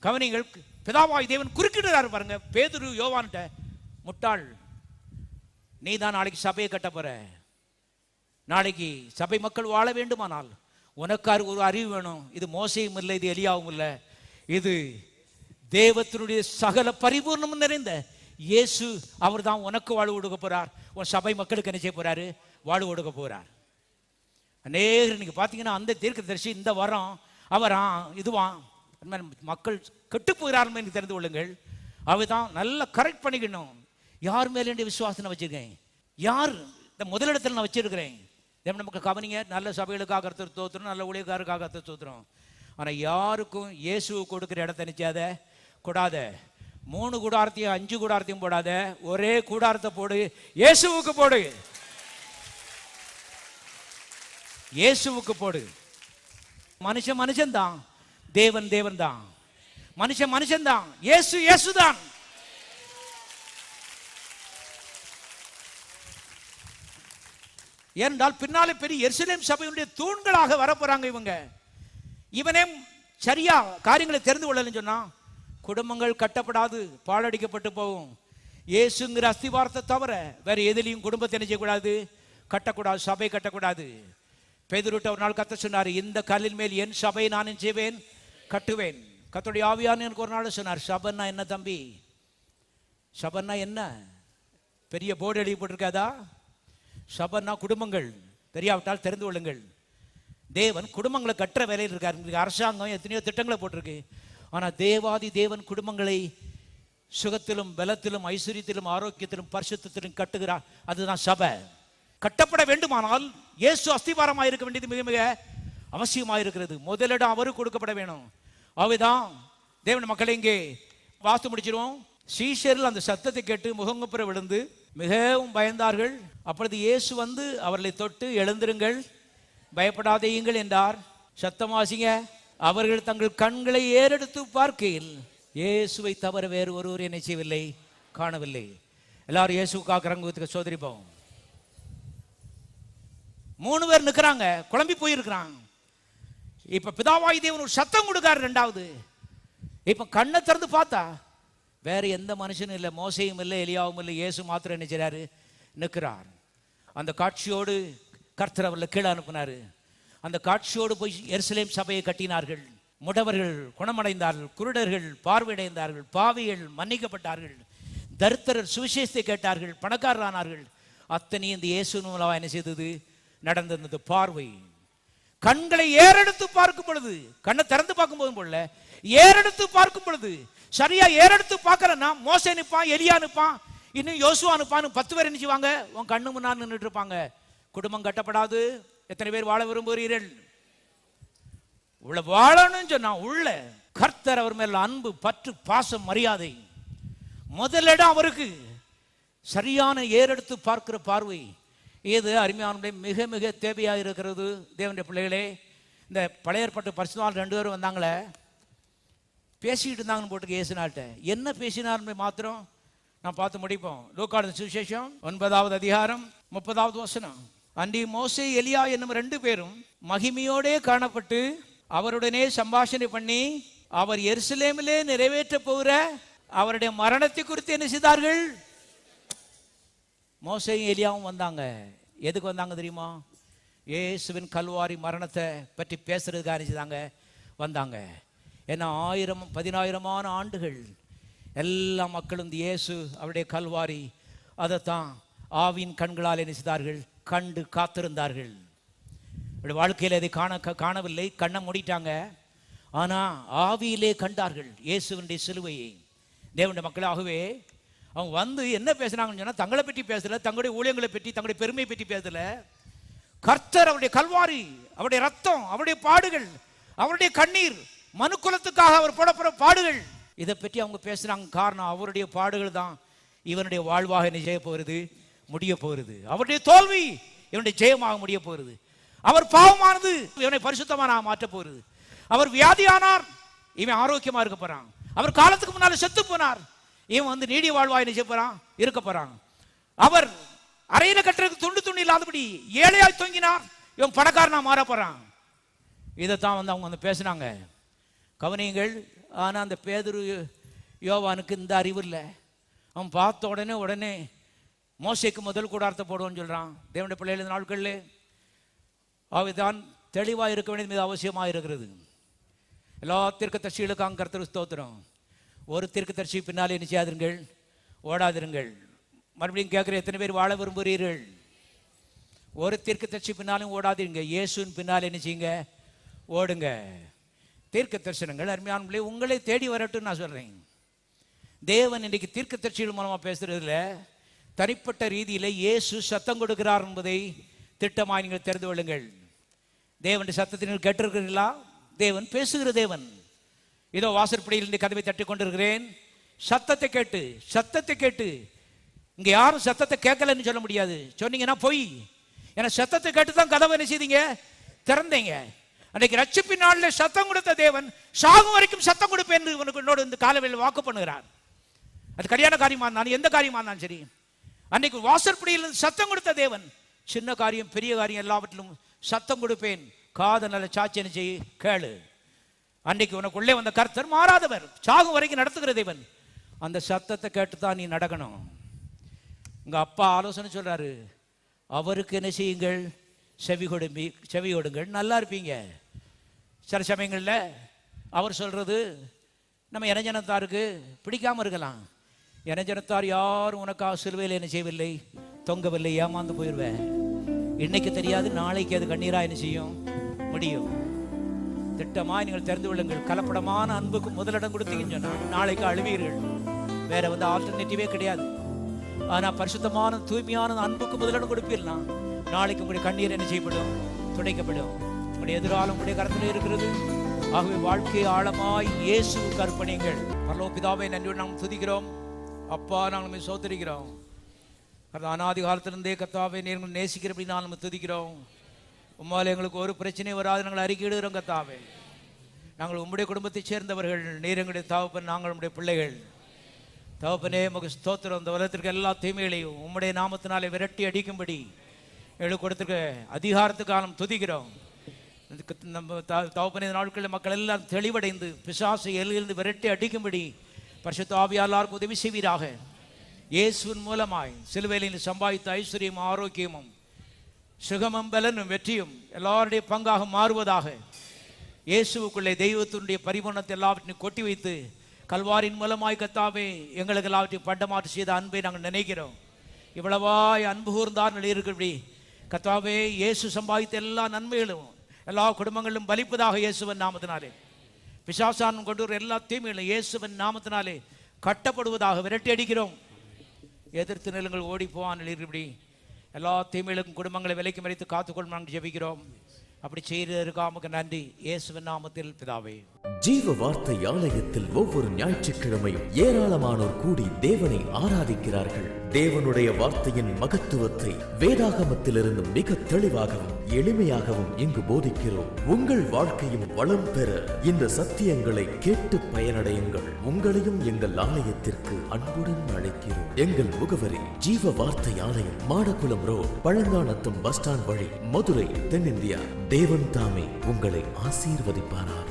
[SPEAKER 2] கவனிங்கள், பிதாவாய் தேவன் குறுக்கிடுறாரு பாருங்க. பேதுரு யோவான்கிட்ட, முட்டாள், நீ தான் நாளைக்கு சபையை கட்ட போற, நாளைக்கு சபை மக்கள் வாழ வேண்டுமானால் உனக்கு ஒரு அறிவு வேணும். இது மோசையும் இல்லை, இது எலியாவும் இல்லை, இது தேவத்தினுடைய சகல பரிபூர்ணமும் நிறைந்த இயேசு. அவர் தான் உனக்கு வாழ்வு கொடுக்க போறார். உன் சபை மக்களுக்கு என்ன செய்ய போறாரு? வாழ்வு கொடுக்க போறார். அநேகர் நீங்க பாத்தீங்கன்னா அந்த தீர்க்கதரிசி இந்த வரம் அவரா இதுவான் மக்கள் கெட்டு போகிறார்கள் என்று தெரிந்து கொள்ளுங்கள். அவைதான் நல்லா கரெக்ட் பண்ணிக்கணும். யார் மேலே விசுவாசனை வச்சிருக்கேன், யார் இந்த முதலிடத்தில் நான் வச்சிருக்கிறேன். நமக்கு கவனிங்க, நல்ல சபைகளுக்காக கர்த்தர் தோத்துறோம், நல்ல ஊழியக்காரருக்காக கர்த்தர் தோத்துறோம். ஆனால் யாருக்கும் இயேசு கொடுக்குற இடத்தை நினைச்சாத கூடாத. 3 கூடாரத்தையும் 5 கூடாரத்தையும் போடாத, ஒரே கூடாரத்தை போடு, இயேசுவுக்கு போடு, இயேசுவுக்கு போடு. மனுஷன் தான், தேவன் தான். மனுஷன் தான், இயேசு தான். ஏனென்றால் பின்னாலே பெரிய எருசலேம் சபையுடைய தூண்களாக வரப்போறாங்க இவங்க. இவனே சரியா காரியங்களை தெரிந்து கொள்ளலன்னு சொன்னா குடும்பங்கள் கட்டப்படாது, பாழடிக்கப்பட்டு போகும். இயேசுங்கிற அஸ்திவாரத்தை தவிர வேற எதிலையும் குடும்பத்தை என்ன செய்யக்கூடாது? கட்டக்கூடாது, சபை கட்டக்கூடாது. பேதுருட்ட ஒரு நாள் கர்த்தர் சொன்னார், இந்த கல்லின் மேல் என் சபையை நான் செய்வேன், கட்டுவேன். கர்த்தருடைய ஆவியானவர் எனக்கு ஒரு நாள் சொன்னார், சபைன்னா என்ன தம்பி? சபைன்னா என்ன? பெரிய போர்டு எழுதி போட்டிருக்காதா? சபைன்னா குடும்பங்கள். தெரியாவிட்டால் தெரிந்து கொள்ளுங்கள். தேவன் குடும்பங்களை கட்டுற வேலையில் இருக்காரு. அரசாங்கம் எத்தனையோ திட்டங்களை போட்டிருக்கு. ஆனால் தேவாதி தேவன் குடும்பங்களை சுகத்திலும் பலத்திலும் ஐஸ்வர்யத்திலும் ஆரோக்கியத்திலும் பரிசுத்தத்திலும் கட்டுகிறார். அதுதான் சபை. கட்டப்பட வேண்டுமானால் இயேசு அஸ்திவாரமாக இருக்க வேண்டியது மிக மிக அவசியமாக இருக்கிறது. முதலிடம் அவருக்கு கொடுக்கப்பட வேணும். அவைதான் தேவன் மக்களை இங்கே வாஸ்து முடிச்சிருவோம். சீஷர்கள் அந்த சத்தத்தை கேட்டு முகங்குப்புற விழுந்து மிகவும் பயந்தார்கள். அப்பொழுது இயேசு வந்து அவர்களை தொட்டு, எழுந்திருங்கள், பயப்படாதீங்கள் என்றார். சத்தமாசிங்க. அவர்கள் தங்கள் கண்களை ஏறெடுத்து பார்க்கையில் இயேசுவை தவிர வேறு ஒருவர் என்ன செய்யவில்லை, காணவில்லை. எல்லாரும் இயேசுக்காக ரங்கத்துக்கு சோதரிப்போம். 3 பேர் நிற்கிறாங்க, குழம்பி போயிருக்கிறாங்க. இப்ப பிதாவாய் தேவன் ஒரு சத்தம் கொடுக்காரு. 2வது இப்ப கண்ணை திறந்து பார்த்தா வேற எந்த மனுஷனும் இல்லை, மோசையும் இல்லை, எலியாவும் இல்லை, இயேசு மாத்திரம் என்ன செய்றாரு, நிற்கிறார். அந்த காட்சியோடு கர்த்தர் அவர்களை கீழே அனுப்பினாரு. அந்த காட்சியோடு போய் எருசலேம் சபையை கட்டினார்கள். முடவர்கள் குணமடைந்தார்கள், குருடர்கள் பார்வையடைந்தார்கள், பாவிகள் மன்னிக்கப்பட்டார்கள், தரித்திரர் சுவிசேஷத்தை கேட்டார்கள், பணக்காரரானார்கள். அத்தனை இந்த இயேசு மூலமா என்ன செய்தது, நடந்தது. பார்வை, கண்களை ஏறெடுத்து பார்க்கும் பொழுது, கண்ணை திறந்து பார்க்கும் போதும் போல ஏறெடுத்து பார்க்கும் பொழுது, சரியா ஏறெடுத்து பார்க்கறனா மோசே நிற்பான், எலியா நிற்பான், இன்னும் யோசுவா நிற்பான், 10 பேர் நினைச்சுவாங்க உன் கண்ணு முன்னாடி நின்றுட்டு இருப்பாங்க. குடும்பம் கட்டப்படாது. எத்தனை பேர் வாழ விரும்புகிறீர்கள்? உள்ள வாழணும்னு சொன்னா உள்ள கர்த்தர் அவர் மேல அன்பு, பற்று, பாசம், மரியாதை முதலிடம் அவருக்கு. சரியான ஏறெடுத்து பார்க்கிற பார்வை இது அருமையான மிக மிக தேவையாக இருக்கிறது. தேவனுடைய பிள்ளைகளே, இந்த பழைய ஏற்பாட்டு பரிசுத்தவான்கள் 2 பேரும் வந்தாங்களே, பேசிக்கிட்டு இருந்தாங்கன்னு போட்டுக்கு இயேசுநாள்கிட்ட. என்ன பேசினார்னு மாத்திரம் நான் பார்த்து முடிப்போம். லூக்கான சுவிசேஷம் 9வது அதிகாரம் 30வது வசனம். அன்றி மோசே எலியா என்னும் 2 பேரும் மகிமையோடே காணப்பட்டு அவருடனே சம்பாஷணை பண்ணி அவர் எருசலேமிலே நிறைவேற்ற போகிற அவருடைய மரணத்தை குறித்து என்ன செய்தார்கள். மோசேயும் எலியாவும் வந்தாங்க. எதுக்கு வந்தாங்க தெரியுமா? இயேசுவின் கல்வாரி மரணத்தை பற்றி பேசுறதுக்காக நினைச்சுதாங்க வந்தாங்க. ஏன்னா 1000-10,000 ஆண்டுகள் எல்லா மக்களும் இந்த இயேசு அவருடைய கல்வாரி அதைத்தான் ஆவியின் கண்களால் என்ன செய்தார்கள், கண்டு காத்திருந்தார்கள். வாழ்க்கையில் அதை காணவில்லை, கண்ணை மூடிட்டாங்க. ஆனால் ஆவியிலே கண்டார்கள் இயேசுவினுடைய சிலுவையை. தேவனுடைய மக்களாகவே அவங்க வந்து என்ன பேசுனாங்கன்னு சொன்னால், தங்களை பற்றி பேசல, தங்களுடைய ஊழியங்களை பற்றி, தங்களுடைய பெருமையை பற்றி பேசல. கர்த்தர் அவருடைய கல்வாரி, அவருடைய ரத்தம், அவருடைய பாடுகள், அவருடைய கண்ணீர், மனுக்குலத்துக்காக அவர் போடப்படுற பாடுகள், இதை பற்றி அவங்க பேசுறாங்க. காரணம் அவருடைய பாடுகள் தான் இவனுடைய வாழ்வாக என்ன செய்ய போகிறது, முடிய போகிறது. அவருடைய தோல்வி இவனுடைய ஜெயமாக முடிய போகிறது. அவர் பாவமானது இவனை பரிசுத்தமான மாற்ற போகிறது. அவர் வியாதியானார், இவன் ஆரோக்கியமா இருக்க போறான். அவர் காலத்துக்கு முன்னால செத்து போனார், இவன் வந்து நீடிய வாழ்வாய் நினைச்ச போறான், இருக்க போறான். அவர் அறையில கட்டுறதுக்கு துண்டு இல்லாதபடி ஏழையாய் தொங்கினார், இவன் பணக்காரனா மாற போறான். இதைத்தான் வந்து அவங்க வந்து பேசினாங்க. கவனியுங்கள். ஆனா அந்த பேதுரு யோவானுக்கு இந்த அறிவு இல்லை. அவன் பார்த்த உடனே மோசேக்கு முதல் கூடாரத்தை போடுவோன்னு சொல்றான். தேவனுடைய பிள்ளைகள் நாட்களில் அவைதான் தெளிவாக இருக்க வேண்டியது மிக அவசியமாக இருக்கிறது. எல்லா தீர்க்கதரிசிகளுக்காக கர்த்தருக்கு ஸ்தோத்திரம். ஒரு தீர்க்கதரிசி பின்னாலே என்ன செய்யாதிருங்கள், ஓடாதிருங்கள். மறுபடியும் கேட்குற எத்தனை பேர் வாழ விரும்புகிறீர்கள்? ஒரு தீர்க்கதரிசி பின்னாலும் ஓடாதீங்க, இயேசுவின் பின்னாலே என்ன செய்யுங்க, ஓடுங்க. தீர்க்க தரிசனங்கள் அருமையானவர்களே உங்களை தேடி வரட்டும் நான் சொல்றேன். தேவன் இன்றைக்கு தீர்க்க தரிசிகள் மூலமா பேசுறதுல தனிப்பட்ட ரீதியில் இயேசு சத்தம் கொடுக்கிறார் என்பதை திட்டமாய் நீங்கள் தெரிந்து கொள்ளுங்கள். தேவனுடைய சத்தத்தை நீங்கள் கேட்டிருக்கிறீர்களா? தேவன் பேசுகிற தேவன். இதோ வாசற்படியில் இந்த கதவை தட்டி கொண்டிருக்கிறேன். சத்தத்தை கேட்டு இங்க யாரும் சத்தத்தை கேட்கலன்னு சொல்ல முடியாது. சொன்னீங்கன்னா போய், ஏன்னா சத்தத்தை கேட்டு தான் கதவை என்ன செய்தீங்க, திறந்தீங்க. அன்றைக்கு ரட்சிப்பின் நாளில் சத்தம் கொடுத்த தேவன் சாகும் வரைக்கும் சத்தம் கொடுப்பேன் என்று உனக்கு என்னோட இந்த காலவெளியில் வாக்கு பண்ணுகிறார். அது கடியான காரியமா இருந்தாலும் எந்த காரியமா இருந்தாலும் சரி, அன்றைக்கு வாசற்படியில் சத்தம் கொடுத்த தேவன் சின்ன காரியம் பெரிய காரியம் எல்லாவற்றிலும் சத்தம் கொடுப்பேன், காத நல்ல சாட்சியனை செய்ய கேளு. அன்றைக்கு உனக்குள்ளே வந்த கர்த்தர் மாறாதவர், சாகும் வரைக்கும் நடத்துகிற தேவன். அந்த சத்தத்தை கேட்டுதான் நீ நடக்கணும். உங்க அப்பா ஆலோசனை சொல்றாரு, அவருக்கு என்ன செய்யுங்கள், செவி கொடுங்கள், நல்லா இருப்பீங்க. சில சமயங்களில் அவர் சொல்றது நம்ம இனஜனத்தாருக்கு பிடிக்காம இருக்கலாம். இனஜனத்தார் யாரும் உனக்காக சிலுவையில் என்ன செய்யவில்லை, தொங்கவில்லை, ஏமாந்து போயிடுவேன். இன்னைக்கு தெரியாது, நாளைக்கு அது கண்ணீரா என்ன செய்யும், முடியும். திட்டமாய் நீங்கள் தெரிந்து கொள்ளுங்கள். கலப்படமான அன்புக்கு முதலிடம் கொடுத்தீங்கன்னு சொன்னா நாளைக்கு அழுவீர்கள். வேற வந்து ஆல்டர்னேட்டிவே கிடையாது. ஆனா பரிசுத்தமான தூய்மையான அன்புக்கு முதலிடம் கொடுப்பீர்களா, நாளைக்கு உங்களுடைய கண்ணீர் என்ன செய்யப்படும், துடைக்கப்படும். உங்களுடைய எதிர்காலம் உங்களுடைய கருத்தில் இருக்கிறது. ஆகவே வாழ்க்கை ஆழமாய் இயேசுவுக்கு அர்ப்பணிங்கள். பரலோக பிதாவே, நன்றியோடு நாம் துதிக்கிறோம். அப்பா நாங்கள் சோதரிக்கிறோம். அனாதி காலத்திலிருந்தே கர்த்தாவே நீங்கள் நேசிக்கிறபடி நான் நம்ம துதிக்கிறோம். உம்மால் எங்களுக்கு ஒரு பிரச்சனை வராது நாங்கள் அறிக்கையிடுகிறோம். கர்த்தாவே நாங்கள் உம்முடைய குடும்பத்தைச் சேர்ந்தவர்கள், நீர் எங்களுடைய தகப்பன், நாங்கள் உம்முடைய பிள்ளைகள். தகப்பனே உமக்கு ஸ்தோத்திரம். இந்த உலகத்திற்கு எல்லா தீமைகளையும் உம்முடைய நாமத்தினாலே விரட்டி அடிக்கும்படி எங்களுக்கு கொடுத்திருக்க அதிகாரத்துக்காக நாம் துதிக்கிறோம். நம்ம தகப்பனே நாட்களில் மக்கள் எல்லாம் தெளிவடைந்து பிசாசை எல்லிருந்து விரட்டி அடிக்கும்படி பரிசுத்த ஆவியார் எல்லாருக்கும் உதவி செய்வீராக. இயேசுவின் மூலமாய் சிலுவையில் சம்பாதித்த ஐஸ்வர்யம், ஆரோக்கியமும், சுகமும், பலனும், வெற்றியும் எல்லாருடைய பங்காக மாறுவதாக. இயேசுவுக்குள்ளே தெய்வத்தினுடைய பரிபூரணத்தை எல்லாவற்றையும் கொட்டி வைத்து கல்வாரின் மூலமாய் கர்த்தாவே எங்களுக்கு எல்லாவற்றையும் பண்டமாற்று செய்த அன்பை நாங்கள் நினைக்கிறோம். இவ்வளவாய் அன்பு கூர்ந்தார் இருக்கிறபடி கர்த்தாவே இயேசு சம்பாதித்த எல்லா நன்மைகளும் எல்லா குடும்பங்களிலும் பலிப்பதாக. இயேசுவன் நாமத்தினாலே பிசாசான் கொண்டு வர எல்லா தீமைகளும் இயேசுவன் நாமத்தினாலே கட்டப்படுவதாக விரட்டி அடிக்கிறோம். எதிர்த்து நிலங்கள் ஓடி போவான் இருக்கிறபடி எல்லா தீமைகளுக்கும் குடும்பங்களை விலைக்கு மறைத்து காத்துக்கொள்ளும் நாங்கள் ஜெபிக்கிறோம். அப்படி செய்திருக்காமக்கு நன்றி. இயேசுவின் நாமத்தில் பிதாவே.
[SPEAKER 1] ஜீவ வார்த்தை ஆலயத்தில் ஒவ்வொரு ஞாயிற்றுக்கிழமையும் ஏராளமானோர் கூடி தேவனை ஆராதிக்கிறார்கள். தேவனுடைய வார்த்தையின் மகத்துவத்தை வேதாகமத்திலிருந்து மிக தெளிவாகவும் எளிமையாகவும் இங்கு போதிக்கிறோம். உங்கள் வாழ்க்கையும் வளம் பெற இந்த சத்தியங்களை கேட்டு பயனடையுங்கள். உங்களையும் எங்கள் ஆலயத்திற்கு அன்புடன் அழைக்கிறோம். எங்கள் முகவரி ஜீவ வார்த்தை ஆலயம், Madakkulam road, Palanganatham bus stand வழி, மதுரை, தென்னிந்தியா. தேவன் தாமே உங்களை ஆசீர்வதிப்பாராக.